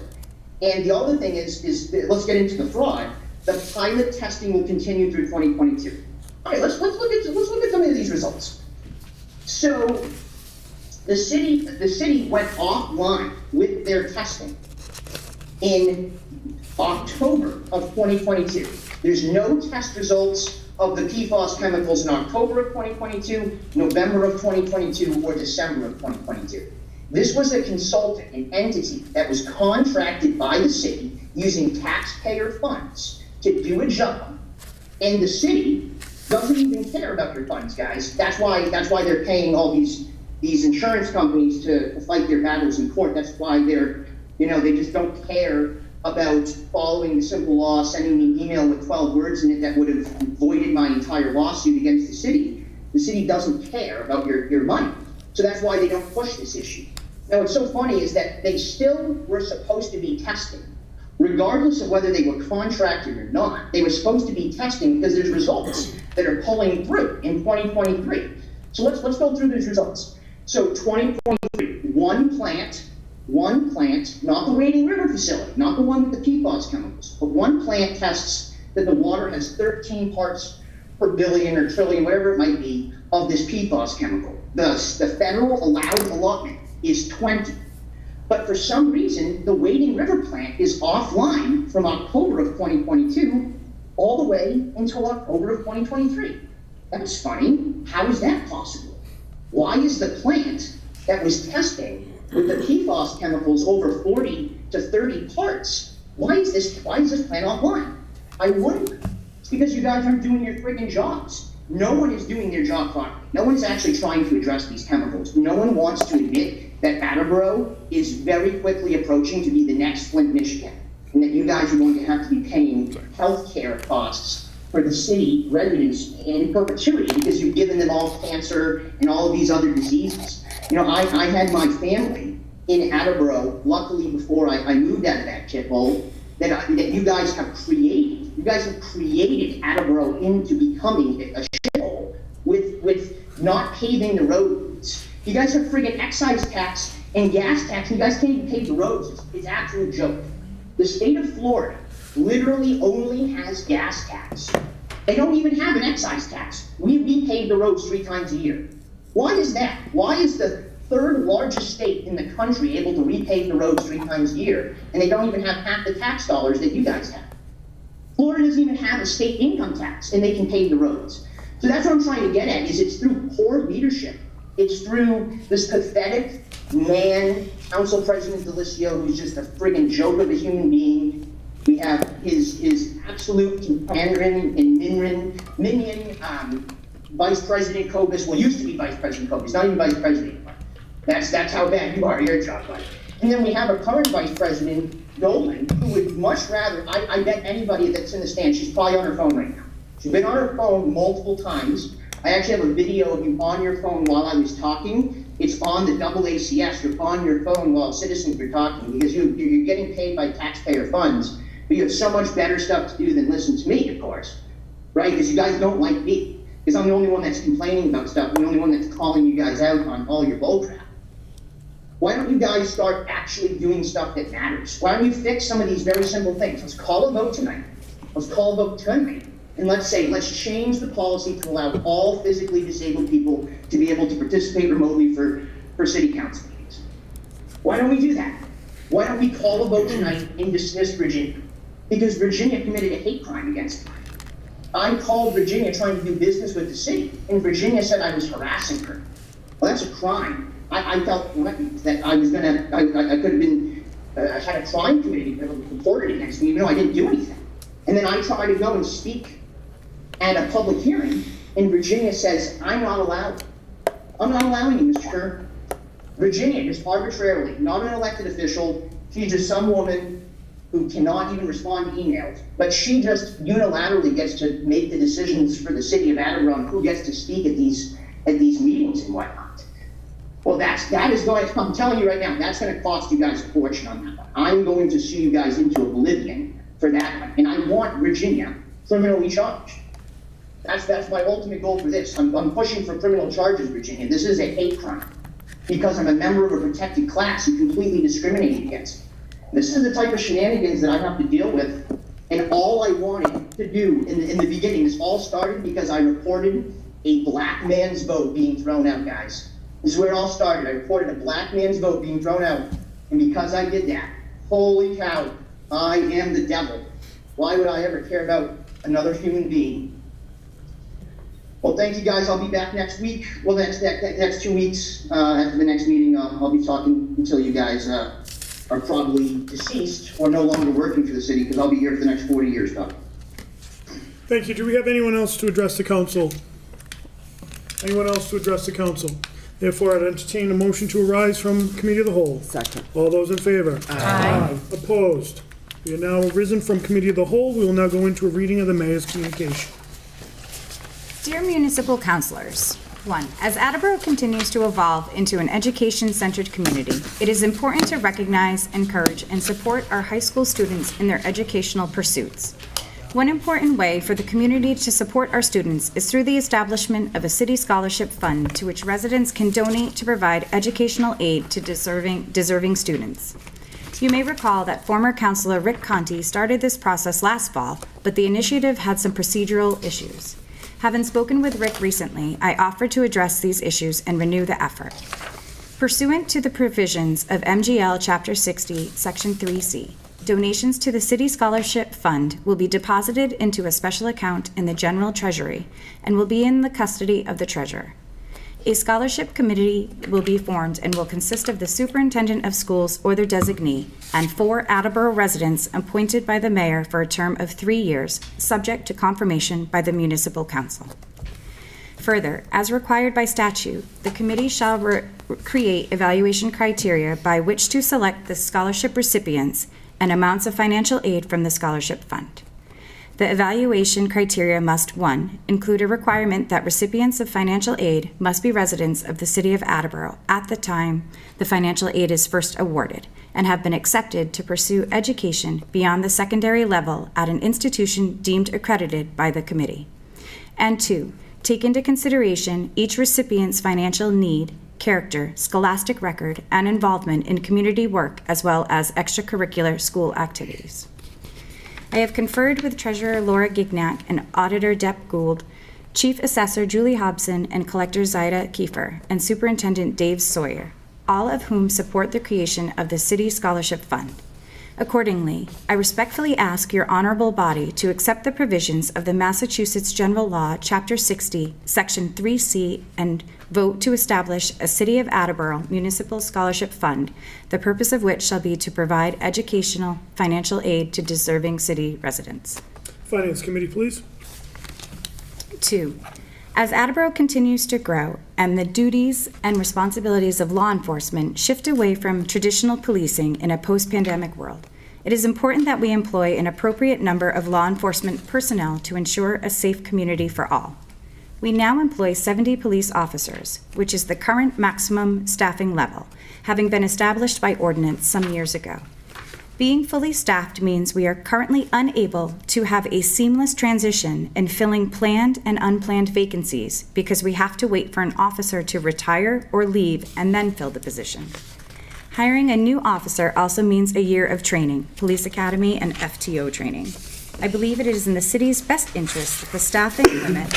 And the other thing is let's get into the fraud. The pilot testing will continue through 2022. All right, let's look at some of these results. So the city went offline with their testing in October of 2022. There's no test results of the PFAS chemicals in October of 2022, November of 2022, or December of 2022. This was a consultant, an entity that was contracted by the city using taxpayer funds to do a job, and the city doesn't even care about your funds, guys. That's why they're paying all these insurance companies to fight their battles in court. That's why they just don't care about following the simple law, sending me an email with 12 words in it that would have voided my entire lawsuit against the city. The city doesn't care about your money. So that's why they don't push this issue. Now, what's so funny is that they still were supposed to be testing. Regardless of whether they were contracted or not, they were supposed to be testing because there's results that are pulling through in 2023. So let's go through those results. So 2023, one plant one plant, not the Wading River facility, not the one with the PFAS chemicals, but one plant tests that the water has 13 parts per billion or trillion, whatever it might be, of this PFAS chemical. The federal allowed allotment is 20. But for some reason, the Wading River plant is offline from October of 2022 all the way until October of 2023. That's funny. How is that possible? Why is the plant that was testing with the PFAS chemicals over 40 to 30 parts, why is this plant offline? I wonder. It's because you guys aren't doing your friggin' jobs. No one is doing their job properly. No one's actually trying to address these chemicals. No one wants to admit that Attleboro is very quickly approaching to be the next Flint, Michigan, and that you guys are going to have to be paying healthcare costs for the city residents in perpetuity because you've given them all cancer and all of these other diseases. You know, I had my family in Attleboro, luckily before I moved out of that shithole, that you guys have created. You guys have created Attleboro into becoming a shithole with not paving the roads. You guys have friggin' excise tax and gas tax, and you guys can't even pave the roads. It's an absolute joke. The state of Florida literally only has gas tax. They don't even have an excise tax. We pave the roads 3 times a year. Why is that? Why is the third largest state in the country able to repave the roads 3 times a year, and they don't even have half the tax dollars that you guys have? Florida doesn't even have a state income tax, and they can pave the roads. So that's what I'm trying to get at, is it's through poor leadership. It's through this pathetic man, Council President Delisio, who's just a friggin' joke of a human being. We have his absolute companion and minion, Vice President Kobus, well, used to be Vice President Kobus, not even Vice President anymore. That's how bad you are, your job, buddy. And then we have a current Vice President, Goldman, who would much rather, I bet anybody that's in the stand, she's probably on her phone right now. She's been on her phone multiple times. I actually have a video of you on your phone while I was talking. It's on the AACS. You're on your phone while citizens are talking because you're getting paid by taxpayer funds, but you have so much better stuff to do than listen to me, of course, right? Because you guys don't like me. Because I'm the only one that's complaining about stuff. I'm the only one that's calling you guys out on all your bullcrap. Why don't you guys start actually doing stuff that matters? Why don't you fix some of these very simple things? Let's call a vote tonight. Let's call a vote tonight. And let's change the policy to allow all physically disabled people to be able to participate remotely for city council meetings. Why don't we do that? Why don't we call a vote tonight and dismiss Virginia? Because Virginia committed a hate crime against me. I called Virginia trying to do business with the city, and Virginia said I was harassing her. Well, that's a crime. I felt that I was gonna, I could have been, had a crime committed, reported against me, even though I didn't do anything. And then I tried to go and speak at a public hearing, and Virginia says, I'm not allowed. I'm not allowing you, Mr. Kerr. Virginia, just arbitrarily, not an elected official, she's just some woman who cannot even respond to emails, but she just unilaterally gets to make the decisions for the city of Attleboro on who gets to speak at these meetings and whatnot. Well, that is going to, I'm telling you right now, that's going to cost you guys a fortune on that one. I'm going to sue you guys into oblivion for that one, and I want Virginia criminally charged. That's my ultimate goal for this. I'm pushing for criminal charges, Virginia. This is a hate crime because I'm a member of a protected class who completely discriminated against me. This is the type of shenanigans that I have to deal with, and all I wanted to do in the beginning, this all started because I reported a black man's vote being thrown out, guys. This is where it all started. I reported a black man's vote being thrown out, and because I did that, holy cow, I am the devil. Why would I ever care about another human being? Well, thank you guys. I'll be back next week. Well, next 2 weeks after the next meeting, I'll be talking until you guys are probably deceased or no longer working for the city, because I'll be here for the next 40 years, Doug. Thank you. Do we have anyone else to address the council? Anyone else to address the council? Therefore, I'd entertain a motion to arise from Committee of the Whole. Second. All those in favor? Aye. Opposed? We are now arisen from Committee of the Whole. We will now go into a reading of the mayor's communication. Dear municipal councilors, 1. As Attleboro continues to evolve into an education-centered community, it is important to recognize, encourage, and support our high school students in their educational pursuits. One important way for the community to support our students is through the establishment of a city scholarship fund to which residents can donate to provide educational aid to deserving students. You may recall that former Councilor Rick Conti started this process last fall, but the initiative had some procedural issues. Having spoken with Rick recently, I offered to address these issues and renew the effort. Pursuant to the provisions of MGL Chapter 60, Section 3C, donations to the City Scholarship Fund will be deposited into a special account in the General Treasury and will be in the custody of the Treasurer. A scholarship committee will be formed and will consist of the superintendent of schools or their designee and 4 Attleboro residents appointed by the mayor for a term of 3 years, subject to confirmation by the municipal council. Further, as required by statute, the committee shall create evaluation criteria by which to select the scholarship recipients and amounts of financial aid from the scholarship fund. The evaluation criteria must, 1, include a requirement that recipients of financial aid must be residents of the City of Attleboro at the time the financial aid is first awarded and have been accepted to pursue education beyond the secondary level at an institution deemed accredited by the committee. And 2, take into consideration each recipient's financial need, character, scholastic record, and involvement in community work as well as extracurricular school activities. I have conferred with Treasurer Laura Gignac and Auditor Depp Gould, Chief Assessor Julie Hobson, and Collector Zaida Kiefer, and Superintendent Dave Sawyer, all of whom support the creation of the City Scholarship Fund. Accordingly, I respectfully ask your honorable body to accept the provisions of the Massachusetts General Law, Chapter 60, Section 3C, and vote to establish a City of Attleboro Municipal Scholarship Fund, the purpose of which shall be to provide educational financial aid to deserving city residents. Finance Committee, please. 2, as Attleboro continues to grow and the duties and responsibilities of law enforcement shift away from traditional policing in a post-pandemic world, it is important that we employ an appropriate number of law enforcement personnel to ensure a safe community for all. We now employ 70 police officers, which is the current maximum staffing level, having been established by ordinance some years ago. Being fully staffed means we are currently unable to have a seamless transition in filling planned and unplanned vacancies because we have to wait for an officer to retire or leave and then fill the position. Hiring a new officer also means a year of training, police academy and FTO training. I believe it is in the city's best interest that the staffing limit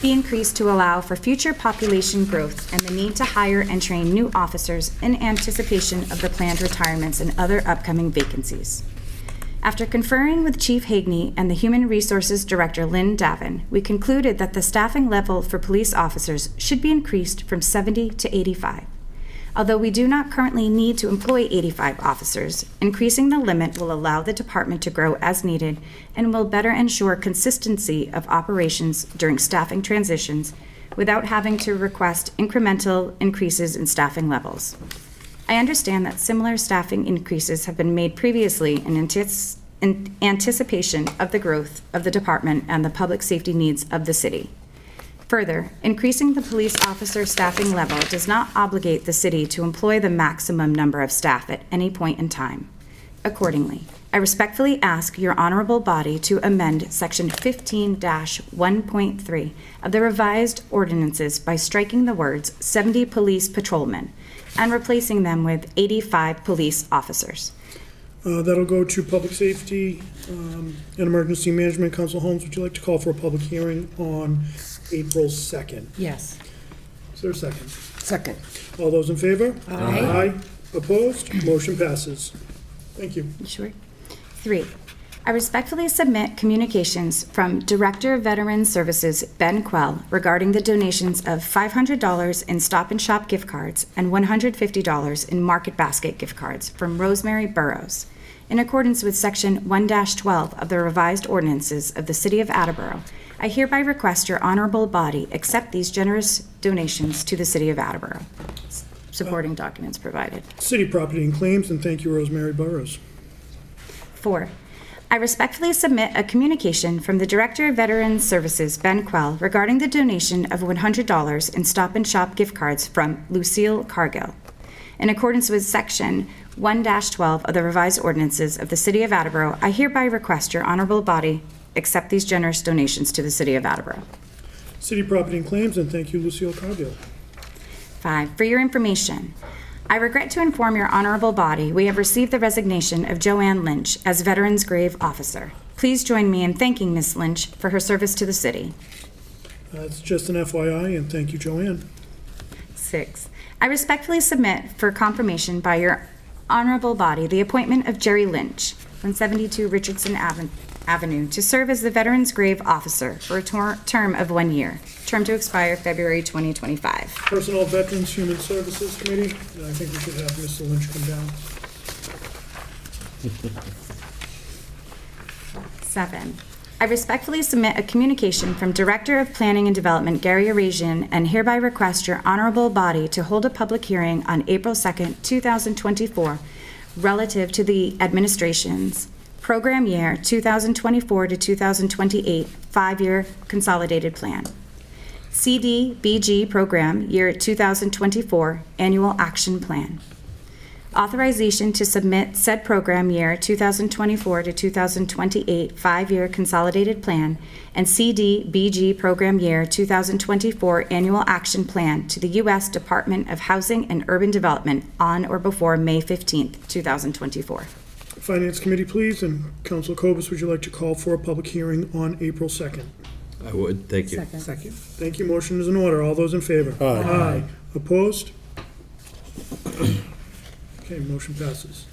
be increased to allow for future population growth and the need to hire and train new officers in anticipation of the planned retirements and other upcoming vacancies. After conferring with Chief Hagney and the Human Resources Director Lynn Davin, we concluded that the staffing level for police officers should be increased from 70 to 85. Although we do not currently need to employ 85 officers, increasing the limit will allow the department to grow as needed and will better ensure consistency of operations during staffing transitions without having to request incremental increases in staffing levels. I understand that similar staffing increases have been made previously in anticipation of the growth of the department and the public safety needs of the city. Further, increasing the police officer staffing level does not obligate the city to employ the maximum number of staff at any point in time. Accordingly, I respectfully ask your honorable body to amend Section 15-1.3 of the revised ordinances by striking the words 70 police patrolmen and replacing them with 85 police officers. That'll go to Public Safety and Emergency Management. Council Holmes, would you like to call for a public hearing on April 2nd? Yes. Is there a second? Second. All those in favor? Aye. Aye. Opposed? Motion passes. Thank you. Sure. 3, I respectfully submit communications from Director of Veteran Services Ben Quell regarding the donations of $500 in Stop and Shop gift cards and $150 in Market Basket gift cards from Rosemary Burrows, in accordance with Section 1-12 of the revised ordinances of the City of Attleboro. I hereby request your honorable body accept these generous donations to the City of Attleboro. Supporting documents provided. City Property and Claims, and thank you, Rosemary Burrows. 4, I respectfully submit a communication from the Director of Veterans Services, Ben Quell, regarding the donation of $100 in Stop and Shop gift cards from Lucille Cargill. In accordance with Section 1-12 of the revised ordinances of the City of Attleboro, I hereby request your honorable body accept these generous donations to the City of Attleboro. City Property and Claims, and thank you, Lucille Cargill. 5, for your information, I regret to inform your honorable body we have received the resignation of Joanne Lynch as Veterans Grave Officer. Please join me in thanking Ms. Lynch for her service to the city. It's just an FYI, and thank you, Joanne. 6, I respectfully submit for confirmation by your honorable body the appointment of Jerry Lynch, 172 Richardson Avenue, to serve as the Veterans Grave Officer for a term of 1 year, term to expire February 2025. Personnel, Veterans, Human Services Committee, and I think we should have Mr. Lynch come down. 7, I respectfully submit a communication from Director of Planning and Development Gary Arazian and hereby request your honorable body to hold a public hearing on April 2nd, 2024 relative to the administration's program year 2024 to 2028 5-year consolidated plan. CDBG program year 2024 annual action plan. Authorization to submit said program year 2024 to 2028 5-year consolidated plan and CDBG program year 2024 annual action plan to the U.S. Department of Housing and Urban Development on or before May 15th, 2024. Finance Committee, please, and Council Cobus, would you like to call for a public hearing on April 2nd? I would, thank you. Second. Thank you. Motion is in order. All those in favor? Aye. Opposed? Okay, motion passes.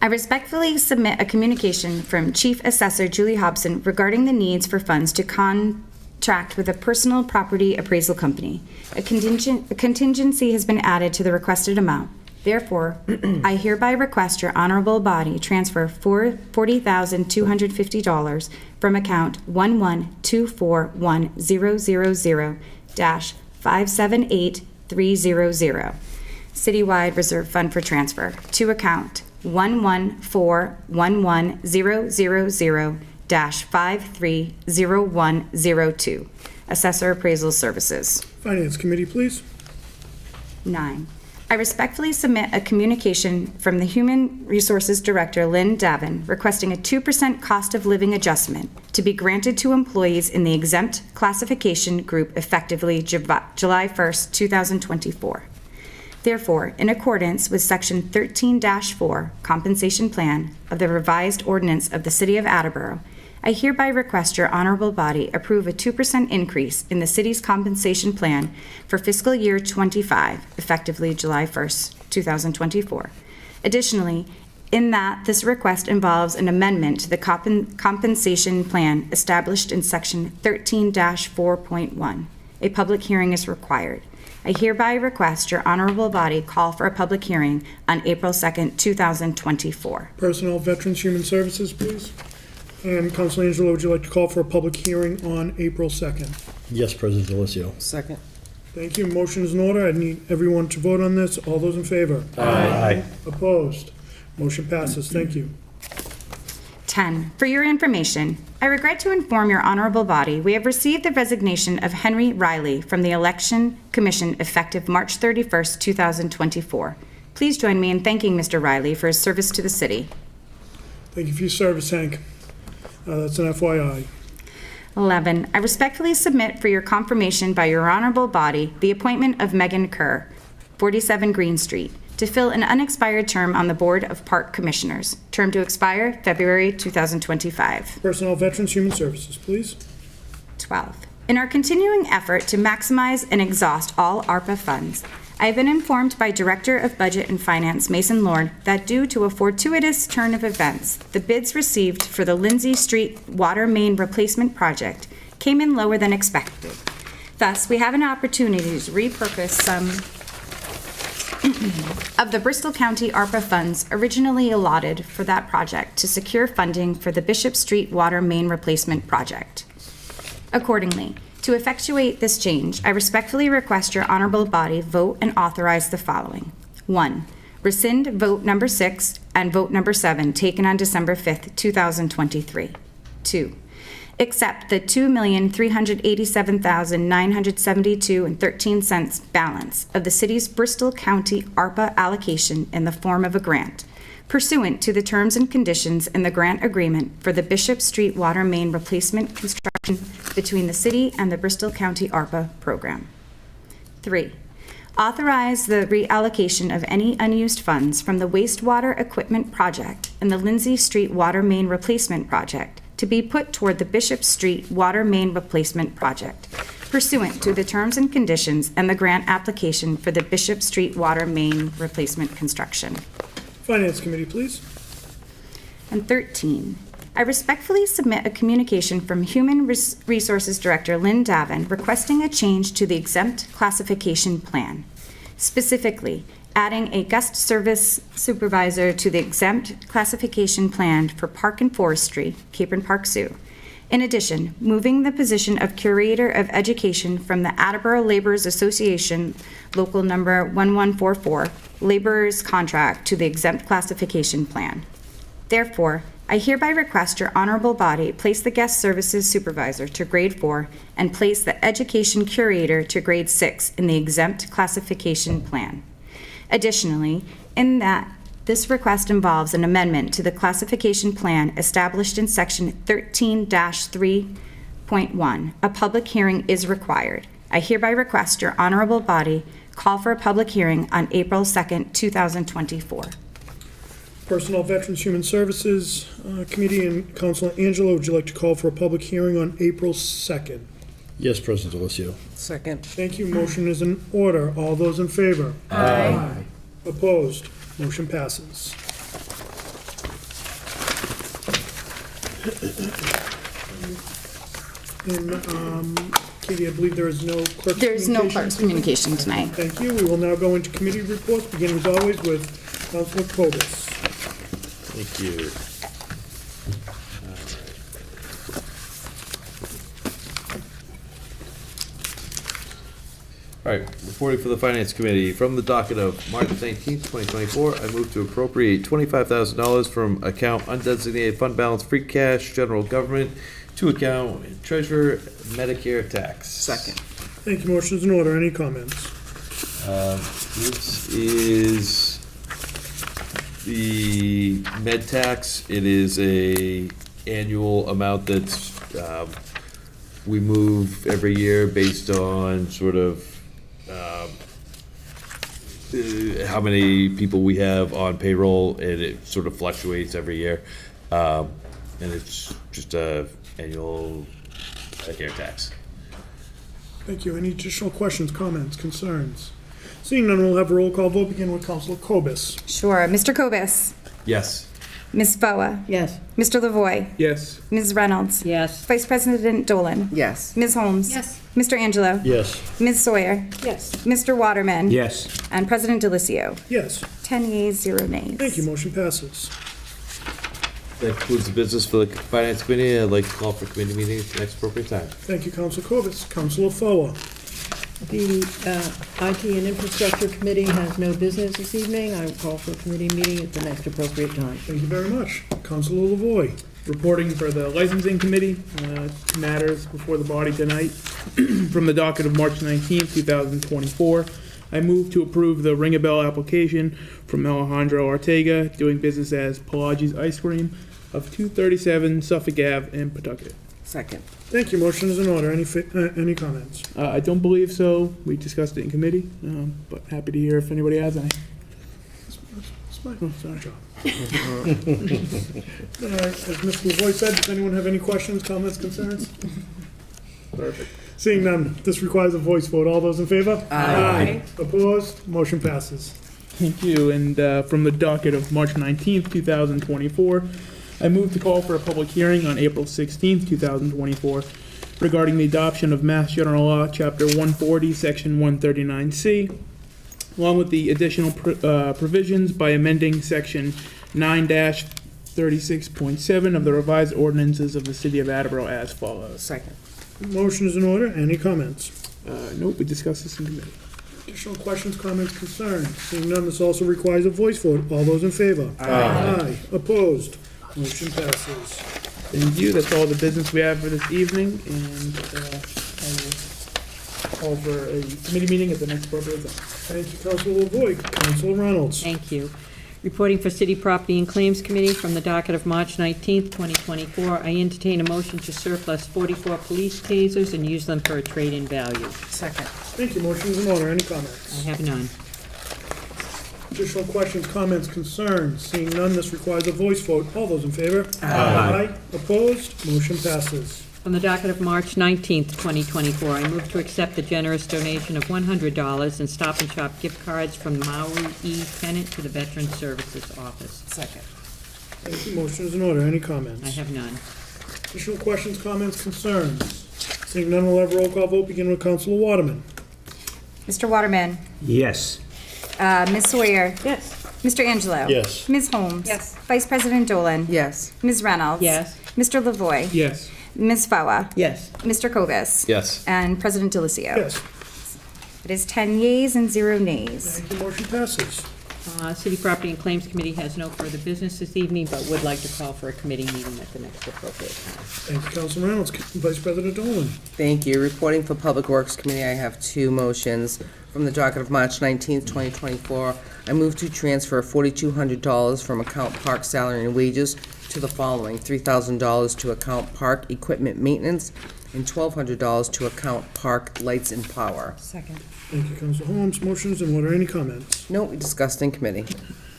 I respectfully submit a communication from Chief Assessor Julie Hobson regarding the needs for funds to contract with a personal property appraisal company. A contingency has been added to the requested amount. Therefore, I hereby request your honorable body transfer $40,250 from account 1141000-578300 Citywide Reserve Fund for transfer to account 1141100-530102 Assessor Appraisal Services. Finance Committee, please. 9, I respectfully submit a communication from the Human Resources Director, Lynn Davin, requesting a 2% cost of living adjustment to be granted to employees in the exempt classification group effectively July 1st, 2024. Therefore, in accordance with Section 13-4 Compensation Plan of the revised ordinance of the City of Attleboro, I hereby request your honorable body approve a 2% increase in the city's compensation plan for fiscal year 25, effectively July 1st, 2024. Additionally, in that this request involves an amendment to the compensation plan established in Section 13-4.1. A public hearing is required. I hereby request your honorable body call for a public hearing on April 2nd, 2024. Personnel, Veterans, Human Services, please. And Council Angelo, would you like to call for a public hearing on April 2nd? Yes, President Delicio. Second. Thank you. Motion is in order. I need everyone to vote on this. All those in favor? Aye. Opposed? Motion passes. Thank you. 10, for your information, I regret to inform your honorable body we have received the resignation of Henry Riley from the Election Commission effective March 31st, 2024. Please join me in thanking Mr. Riley for his service to the city. Thank you for your service, Hank. That's an FYI. 11, I respectfully submit for your confirmation by your honorable body the appointment of Megan Kerr, 47 Green Street, to fill an unexpired term on the Board of Park Commissioners, term to expire February 2025. Personnel, Veterans, Human Services, please. 12, in our continuing effort to maximize and exhaust all ARPA funds, I have been informed by Director of Budget and Finance Mason Lord that due to a fortuitous turn of events, the bids received for the Lindsay Street Water Main Replacement Project came in lower than expected. Thus, we have an opportunity to repurpose some of the Bristol County ARPA funds originally allotted for that project to secure funding for the Bishop Street Water Main Replacement Project. Accordingly, to effectuate this change, I respectfully request your honorable body vote and authorize the following. 1, rescind vote number 6 and vote number 7 taken on December 5th, 2023. 2, accept the $2,387,972.13 balance of the city's Bristol County ARPA allocation in the form of a grant, pursuant to the terms and conditions in the grant agreement for the Bishop Street Water Main Replacement construction between the city and the Bristol County ARPA program. 3, authorize the reallocation of any unused funds from the wastewater equipment project and the Lindsay Street Water Main Replacement project to be put toward the Bishop Street Water Main Replacement project, pursuant to the terms and conditions and the grant application for the Bishop Street Water Main Replacement construction. Finance Committee, please. And 13, I respectfully submit a communication from Human Resources Director Lynn Davin requesting a change to the exempt classification plan, specifically adding a guest service supervisor to the exempt classification plan for Park and Forestry, Capron Park Zoo. In addition, moving the position of Curator of Education from the Attleboro Laborers Association, Local Number 1144, Laborers Contract to the exempt classification plan. Therefore, I hereby request your honorable body place the Guest Services Supervisor to Grade 4 and place the Education Curator to Grade 6 in the exempt classification plan. Additionally, in that this request involves an amendment to the classification plan established in Section 13-3.1, a public hearing is required. I hereby request your honorable body call for a public hearing on April 2nd, 2024. Personnel, Veterans, Human Services Committee, and Councilor Angelo, would you like to call for a public hearing on April 2nd? Yes, President Delicio. Second. Thank you. Motion is in order. All those in favor? Aye. Opposed? Motion passes. And, Katie, I believe there is no clerk's There's no communication. clerk's communication tonight. Thank you. We will now go into committee reports, beginning as always with Councilor Cobus. Thank you. All right, reporting for the Finance Committee. From the docket of March 19th, 2024, I move to appropriate $25,000 from account undesignated fund balance free cash, general government, to account treasurer Medicare tax. Second. Thank you. Motion is in order. Any comments? This is the med tax. It is a annual amount that's, we move every year based on sort of, how many people we have on payroll, and it sort of fluctuates every year. And it's just a annual Medicare tax. Thank you. Any additional questions, comments, concerns? Seeing none, we'll have a roll call vote, begin with Councilor Cobus. Sure. Mr. Cobus? Yes. Ms. Boa? Yes. Mr. Lavoy? Yes. Ms. Reynolds? Yes. Vice President Dolan? Yes. Ms. Holmes? Yes. Mr. Angelo? Yes. Ms. Sawyer? Yes. Mr. Waterman? Yes. And President Delicio? Yes. 10 yeas, 0 nays. Thank you. Motion passes. That concludes the business for the Finance Committee. I'd like to call for committee meetings at the next appropriate time. Thank you, Councilor Cobus. Councilor Foa. The IT and Infrastructure Committee has no business this evening. I will call for a committee meeting at the next appropriate time. Thank you very much. Councilor Lavoy. Reporting for the Licensing Committee, matters before the body tonight. From the docket of March 19th, 2024, I move to approve the Ring a Bell application from Alejandro Ortega, doing business as Pelagi's Ice Cream, of 237 Suffolk Ave in Pawtucket. Second. Thank you. Motion is in order. Any comments? I don't believe so. We discussed it in committee, but happy to hear if anybody has any. It's my sorry. job. As Mr. Lavoy said, does anyone have any questions, comments, concerns? Perfect. Seeing none, this requires a voice vote. All those in favor? Aye. Opposed? Motion passes. Thank you. And from the docket of March 19th, 2024, I move to call for a public hearing on April 16th, 2024, regarding the adoption of Mass General Law, Chapter 140, Section 139C, along with the additional provisions by amending Section 9-36.7 of the revised ordinances of the City of Attleboro as follows. Second. Motion is in order. Any comments? Nope, we discussed this in committee. Additional questions, comments, concerns? Seeing none, this also requires a voice vote. All those in favor? Aye. Opposed? Motion passes. Thank you. That's all the business we have for this evening, and I will call for a committee meeting at the next appropriate time. Thank you, Councilor LaVoy. Councilor Reynolds. Thank you. Reporting for City Property and Claims Committee from the docket of March 19th, 2024, I entertain a motion to surplus 44 police tasers and use them for a trade-in value. Second. Thank you. Motion is in order. Any comments? I have none. Additional questions, comments, concerns? Seeing none, this requires a voice vote. All those in favor? Aye. Opposed? Motion passes. From the docket of March 19th, 2024, I move to accept the generous donation of $100 in Stop and Shop gift cards from Maui E. Tennant to the Veteran Services Office. Second. Thank you. Motion is in order. Any comments? I have none. Additional questions, comments, concerns? Seeing none, we'll have a roll call vote. Begin with Councilor Waterman. Mr. Waterman? Yes. Ms. Sawyer? Yes. Mr. Angelo? Yes. Ms. Holmes? Yes. Vice President Dolan? Yes. Ms. Reynolds? Yes. Mr. LaVoy? Yes. Ms. Fawa? Yes. Mr. Cobus? Yes. And President Delicio? Yes. It is 10 yeas and 0 nays. Thank you. Motion passes. City Property and Claims Committee has no further business this evening, but would like to call for a committee meeting at the next appropriate time. Thank you, Councilor Reynolds. Vice President Dolan. Thank you. Reporting for Public Works Committee, I have two motions. From the docket of March 19th, 2024, I move to transfer $4,200 from account park salary and wages to the following: $3,000 to account park equipment maintenance and $1,200 to account park lights and power. Second. Thank you, Councilor Holmes. Motions in order. Any comments? No, we discussed in committee.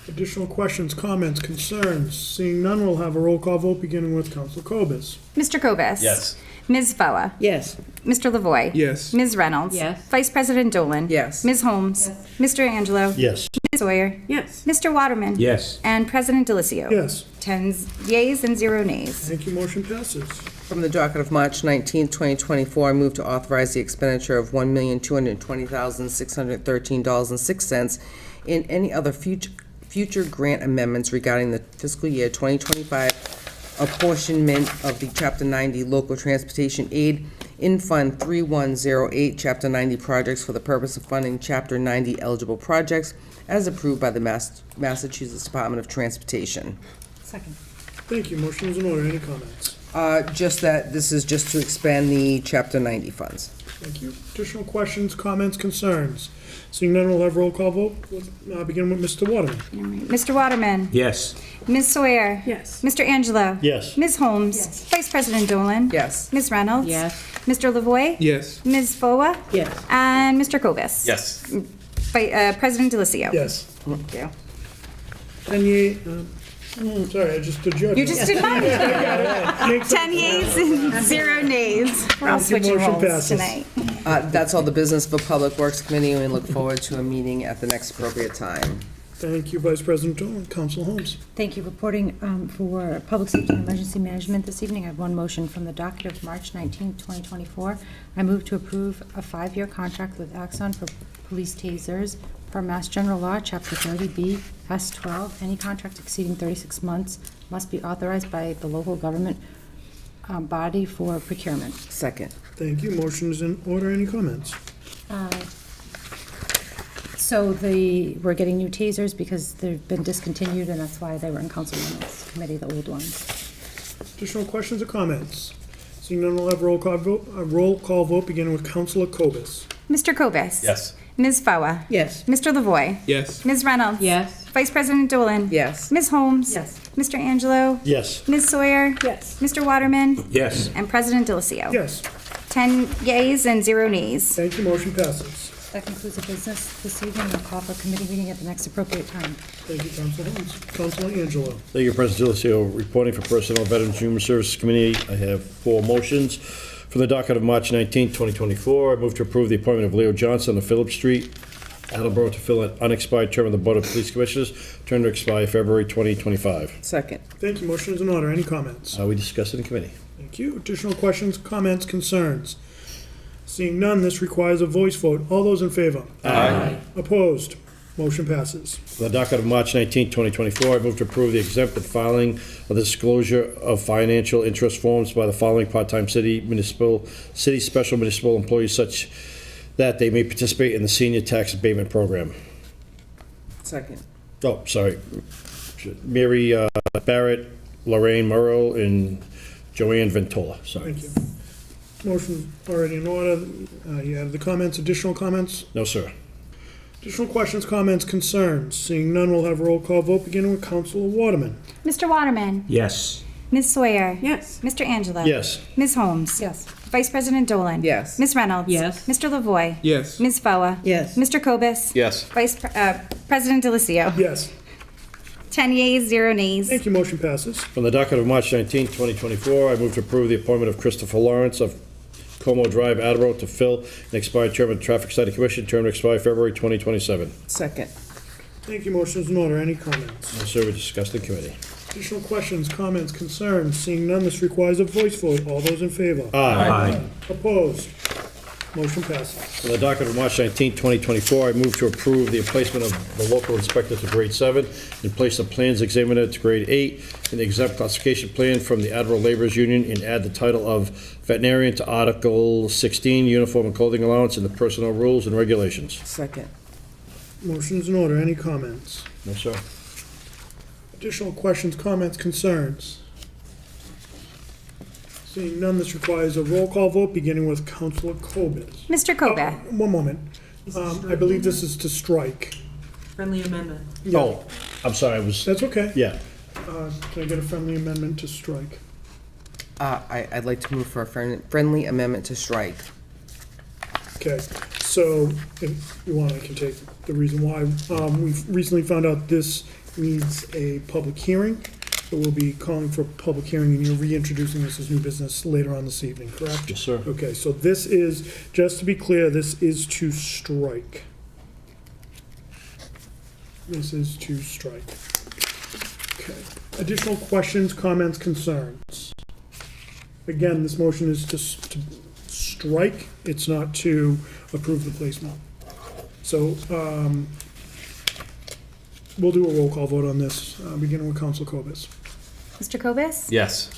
Additional questions, comments, concerns? Seeing none, we'll have a roll call vote beginning with Councilor Cobus. Mr. Cobus? Yes. Ms. Fawa? Yes. Mr. LaVoy? Yes. Ms. Reynolds? Yes. Vice President Dolan? Yes. Ms. Holmes? Mr. Angelo? Yes. Ms. Sawyer? Yes. Mr. Waterman? Yes. And President Delicio? Yes. 10 yeas and 0 nays. Thank you. Motion passes. From the docket of March 19th, 2024, I move to authorize the expenditure of $1,220,613.06 in any other future grant amendments regarding the fiscal year 2025 apportionment of the Chapter 90 Local Transportation Aid in Fund 3108, Chapter 90 projects for the purpose of funding Chapter 90 eligible projects as approved by the Massachusetts Department of Transportation. Second. Thank you. Motion is in order. Any comments? Just that this is just to expand the Chapter 90 funds. Thank you. Additional questions, comments, concerns? Seeing none, we'll have roll call vote. Begin with Mr. Waterman. Mr. Waterman? Yes. Ms. Sawyer? Yes. Mr. Angelo? Yes. Ms. Holmes? Vice President Dolan? Yes. Ms. Reynolds? Yes. Mr. LaVoy? Yes. Ms. Fawa? Yes. And Mr. Cobus? Yes. President Delicio? Yes. Thank you. 10 yeas. Sorry, I just did your. You just did mine. 10 yeas and 0 nays. We're all Thank you. switching Motion roles passes. tonight. That's all the business for Public Works Committee, and we look forward to a meeting at the next appropriate time. Thank you, Vice President Dolan. Councilor Holmes. Thank you. Reporting for Public Safety and Emergency Management this evening, I have one motion from the docket of March 19, 2024. I move to approve a 5-year contract with Axon for police tasers per Mass General Law, Chapter 30B, S12. Any contract exceeding 36 months must be authorized by the local government body for procurement. Second. Thank you. Motion is in order. Any comments? So we're getting new tasers because they've been discontinued, and that's why they were in Council Reynolds' committee, the old ones. Additional questions or comments? Seeing none, we'll have a roll call vote beginning with Councilor Cobus. Mr. Cobus? Yes. Ms. Fawa? Yes. Mr. LaVoy? Yes. Ms. Reynolds? Yes. Vice President Dolan? Yes. Ms. Holmes? Yes. Mr. Angelo? Yes. Ms. Sawyer? Yes. Mr. Waterman? Yes. And President Delicio? Yes. 10 yeas and 0 nays. Thank you. Motion passes. That concludes the business this evening. We'll call for a committee meeting at the next appropriate time. Thank you, Councilor Holmes. Councilor Angelo. Thank you, President Delicio. Reporting for Personnel, Veterans, and Human Services Committee, I have 4 motions. From the docket of March 19, 2024, I move to approve the appointment of Leo Johnson of Phillips Street, Attleboro, to fill an unexpired term of the Board of Police Commissioners, term to expire February 2025. Second. Thank you. Motion is in order. Any comments? We discussed it in committee. Thank you. Additional questions, comments, concerns? Seeing none, this requires a voice vote. All those in favor? Aye. Opposed? Motion passes. For the docket of March 19, 2024, I move to approve the exempted filing of the disclosure of financial interest forms by the following part-time city special municipal employees such that they may participate in the senior tax abatement program. Second. Oh, sorry. Mary Barrett, Lorraine Murrow, and Joanne Ventola, sorry. Thank you. Motion already in order. You have the comments, additional comments? No, sir. Additional questions, comments, concerns? Seeing none, we'll have a roll call vote beginning with Councilor Waterman. Mr. Waterman? Yes. Ms. Sawyer? Yes. Mr. Angelo? Yes. Ms. Holmes? Yes. Vice President Dolan? Yes. Ms. Reynolds? Yes. Mr. Lavoy? Yes. Ms. Foa? Yes. Mr. Cobus? Yes. President Delicio? Yes. 10 yeas, 0 nays. Thank you, motion passes. From the docket of March 19, 2024, I move to approve the appointment of Christopher Lawrence of Como Drive, Attleboro, to fill an expired term of the Traffic Study Commission, term to expire February 2027. Second. Thank you, motion is in order. Any comments? No, sir, we discussed in committee. Additional questions, comments, concerns? Seeing none, this requires a voice vote. All those in favor? Aye. Opposed? Motion passes. On the docket of March 19, 2024, I move to approve the placement of the local inspector to grade 7 and place the plans examiner to grade 8 in the exempt classification plan from the Attleboro Laborers Union and add the title of veterinarian to Article 16, uniform and clothing allowance in the personnel rules and regulations. Second. Motion's in order. Any comments? No, sir. Additional questions, comments, concerns? Seeing none, this requires a roll call vote beginning with Councilor Cobus. Mr. Cobus? One moment. I believe this is to strike. Friendly amendment. Oh, I'm sorry, I was, That's okay. yeah. Can I get a friendly amendment to strike? I'd like to move for a friendly amendment to strike. Okay, so if you want, I can take the reason why. We've recently found out this needs a public hearing, so we'll be calling for a public hearing, and you're reintroducing this as new business later on this evening, correct? Yes, sir. Okay, so this is, just to be clear, this is to strike. This is to strike. Okay. Additional questions, comments, concerns? Again, this motion is to strike, it's not to approve the placement. So, we'll do a roll call vote on this, beginning with Council Cobus. Mr. Cobus? Yes.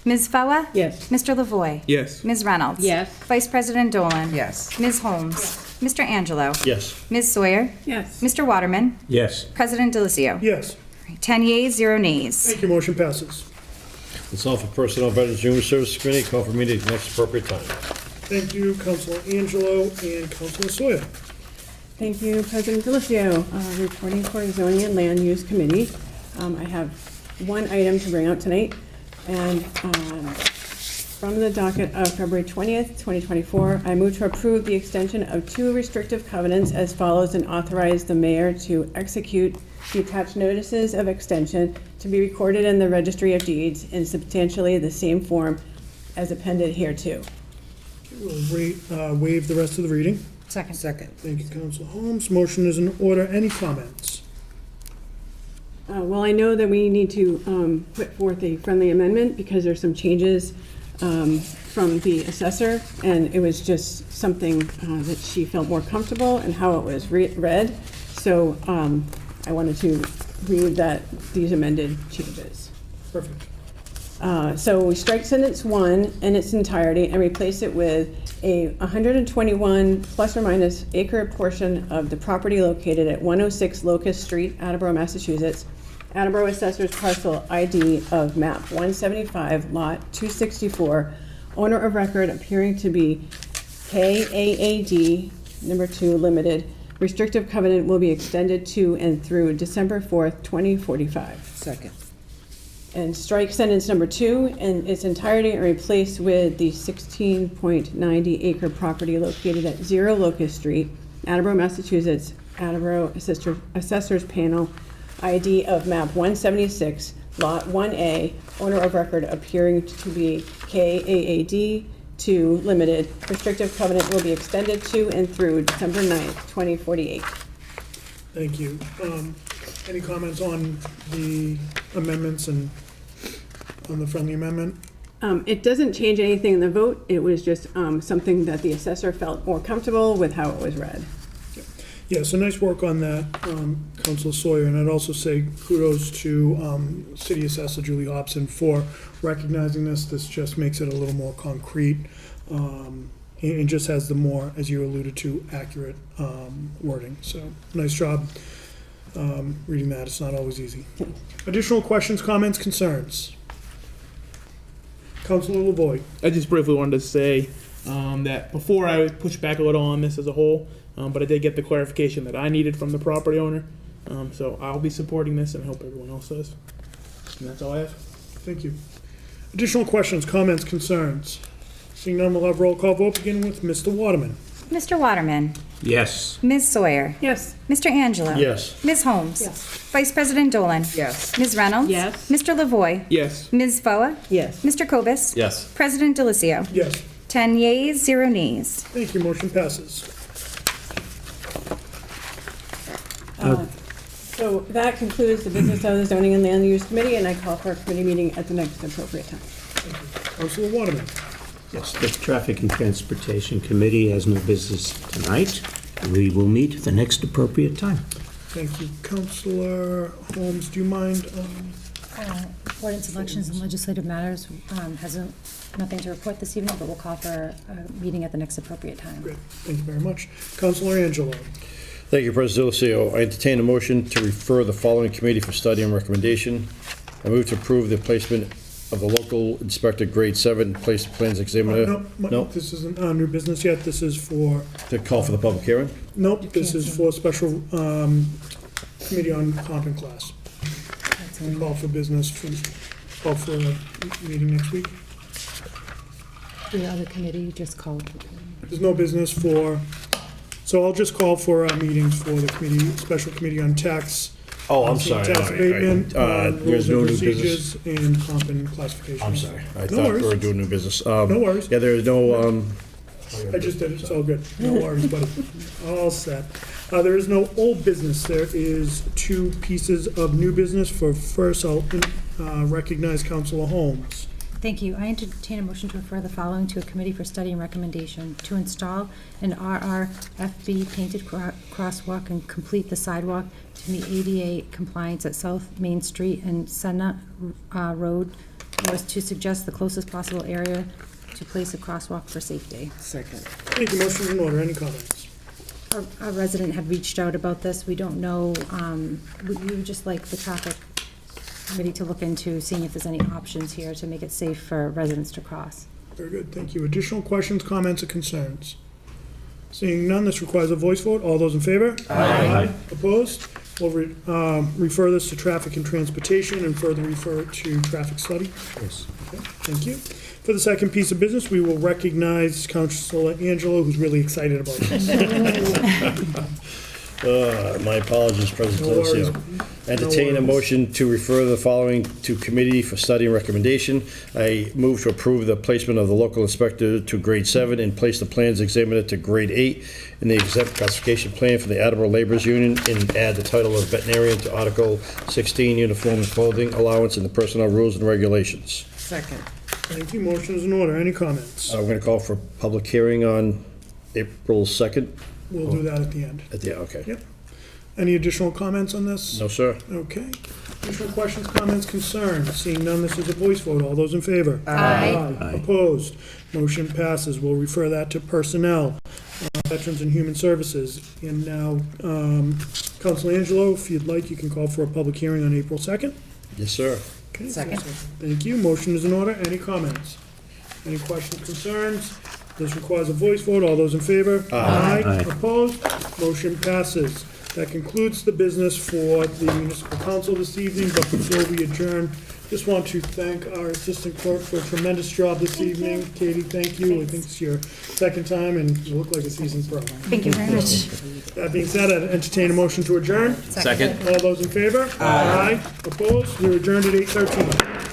Ms. Foa? Yes. Mr. Lavoy? Yes. Ms. Reynolds? Yes. Vice President Dolan? Yes. Ms. Holmes? Mr. Angelo? Yes. Ms. Sawyer? Yes. Mr. Waterman? Yes. President Delicio? Yes, 10 yeas, 0 nays. thank you, motion passes. That's all for Personnel, Veterans, Human Services Committee. Call for meeting at the next appropriate time. Thank you, Councilor Angelo and Councilor Sawyer. Thank you, President Delicio. Reporting for Zoning and Land Use Committee. I have one item to bring out tonight, and from the docket of February 20th, 2024, I move to approve the extension of 2 restrictive covenants as follows and authorize the mayor to execute the attached notices of extension to be recorded in the Registry of Deeds in substantially the same form as appended hereto. We'll waive the rest of the reading. Second. Second. Thank you, Councilor Holmes. Motion is in order. Any comments? Well, I know that we need to put forth a friendly amendment because there's some changes from the assessor, and it was just something that she felt more comfortable in how it was read. So I wanted to read these amended changes. Perfect. So we strike sentence 1 in its entirety and replace it with a 121 plus or minus acre portion of the property located at 106 Locust Street, Attleboro, Massachusetts. Attleboro Assessor's Parcel ID of map 175, lot 264. Owner of record appearing to be KAAD, number 2, Limited. Restrictive covenant will be extended to and through December 4th, 2045. Second. And strike sentence number 2 in its entirety and replace with the 16.90 acre property located at 0 Locust Street, Attleboro, Massachusetts. Attleboro Assessor's Panel ID of map 176, lot 1A, owner of record appearing to be KAAD 2 Limited. Restrictive covenant will be extended to and through December 9th, 2048. Thank you. Any comments on the amendments and on the friendly amendment? It doesn't change anything in the vote. It was just something that the assessor felt more comfortable with how it was read. Yeah, so nice work on that, Councilor Sawyer, and I'd also say kudos to City Assessor Julie Hobson for recognizing this. This just makes it a little more concrete, and just has the more, as you alluded to, accurate wording. So nice job reading that. It's not always easy. Additional questions, comments, concerns? Councilor LaVoy. I just briefly wanted to say that before I pushed back a little on this as a whole, but I did get the clarification that I needed from the property owner. So I'll be supporting this, and I hope everyone else does. And that's all I have. Thank you. Additional questions, comments, concerns? Seeing none, we'll have roll call vote, beginning with Mr. Waterman. Mr. Waterman. Yes. Ms. Sawyer. Yes. Mr. Angelo. Yes. Ms. Holmes. Yes. Vice President Dolan. Yes. Ms. Reynolds. Yes. Mr. Lavoy. Yes. Ms. Foa. Yes. Mr. Cobus. Yes. President Delicio. Yes. 10 yeas, 0 nays. Thank you, motion passes. So that concludes the business of the Zoning and Land Use Committee, and I call for a committee meeting at the next appropriate time. Councilor Waterman. Yes, the Traffic and Transportation Committee has no business tonight. We will meet at the next appropriate time. Thank you. Councilor Holmes, do you mind? Ordinance, elections, and legislative matters has nothing to report this evening, but we'll call for a meeting at the next appropriate time. Great, thank you very much. Councilor Angelo. Thank you, President Delacio. I entertain a motion to refer the following committee for study and recommendation. I move to approve the placement of the local inspector grade 7, place the plans examiner. No, this isn't new business yet. This is for, To call for the public hearing? nope, this is for special committee on comp and class. Call for business, call for a meeting next week. The other committee just called. There's no business for, so I'll just call for meetings for the committee, special committee on tax. Oh, I'm sorry. Tax All right, abatement, all right. rules There's no and new business. procedures, and comp and classification. I'm sorry. I No thought we worries. were doing new business. No worries. Yeah, there's no, I just did it, it's all good. No worries, buddy. All set. There is no old business. There is 2 pieces of new business. For first, I'll recognize Councilor Holmes. Thank you. I entertain a motion to refer the following to a committee for study and recommendation: to install an RRFB painted crosswalk and complete the sidewalk to meet ADA compliance at South Main Street and Senna Road, was to suggest the closest possible area to place a crosswalk for safety. Second. Thank you, motion in order. Any comments? A resident had reached out about this. We don't know, we would just like the traffic committee to look into seeing if there's any options here to make it safe for residents to cross. Very good, thank you. Additional questions, comments, or concerns? Seeing none, this requires a voice vote. All those in favor? Aye. Opposed? We'll refer this to traffic and transportation and further refer it to traffic study. Yes. Okay, thank you. For the second piece of business, we will recognize Councilor Angelo, who's really excited about this. my apologies, President No worries. Delacio. Entertain a worries. motion to refer the following to committee for study and recommendation. I move to approve the placement of the local inspector to grade 7 and place the plans examiner to grade 8 in the exempt classification plan for the Attleboro Laborers Union, and add the title of veterinarian to Article 16, uniform and clothing allowance in the personnel rules and regulations. Second. Thank you, motion is in order. Any comments? We're going to call for public hearing on April 2nd. We'll do that at the end. Okay. Yep. Any additional comments on this? No, sir. Okay. Additional questions, comments, concerns? Seeing none, this is a voice vote. All those in favor? Aye. Opposed? Motion passes. We'll refer that to personnel, Veterans and Human Services. And now, Councilor Angelo, if you'd like, you can call for a public hearing on April 2nd. Yes, sir. Okay. Second. Thank you. Motion is in order. Any comments? Any questions, concerns? This requires a voice vote. All those in favor? Aye. Opposed? Motion passes. That concludes the business for the municipal council this evening, but before we adjourn, just want to thank our assistant clerk for a tremendous job this evening. Katie, thank you. I think it's your second time, and you look like a seasoned pro. Thank you very much. That being said, I'd entertain a motion to adjourn. Second. All those in favor? Aye. Opposed? We're adjourned at 8:13.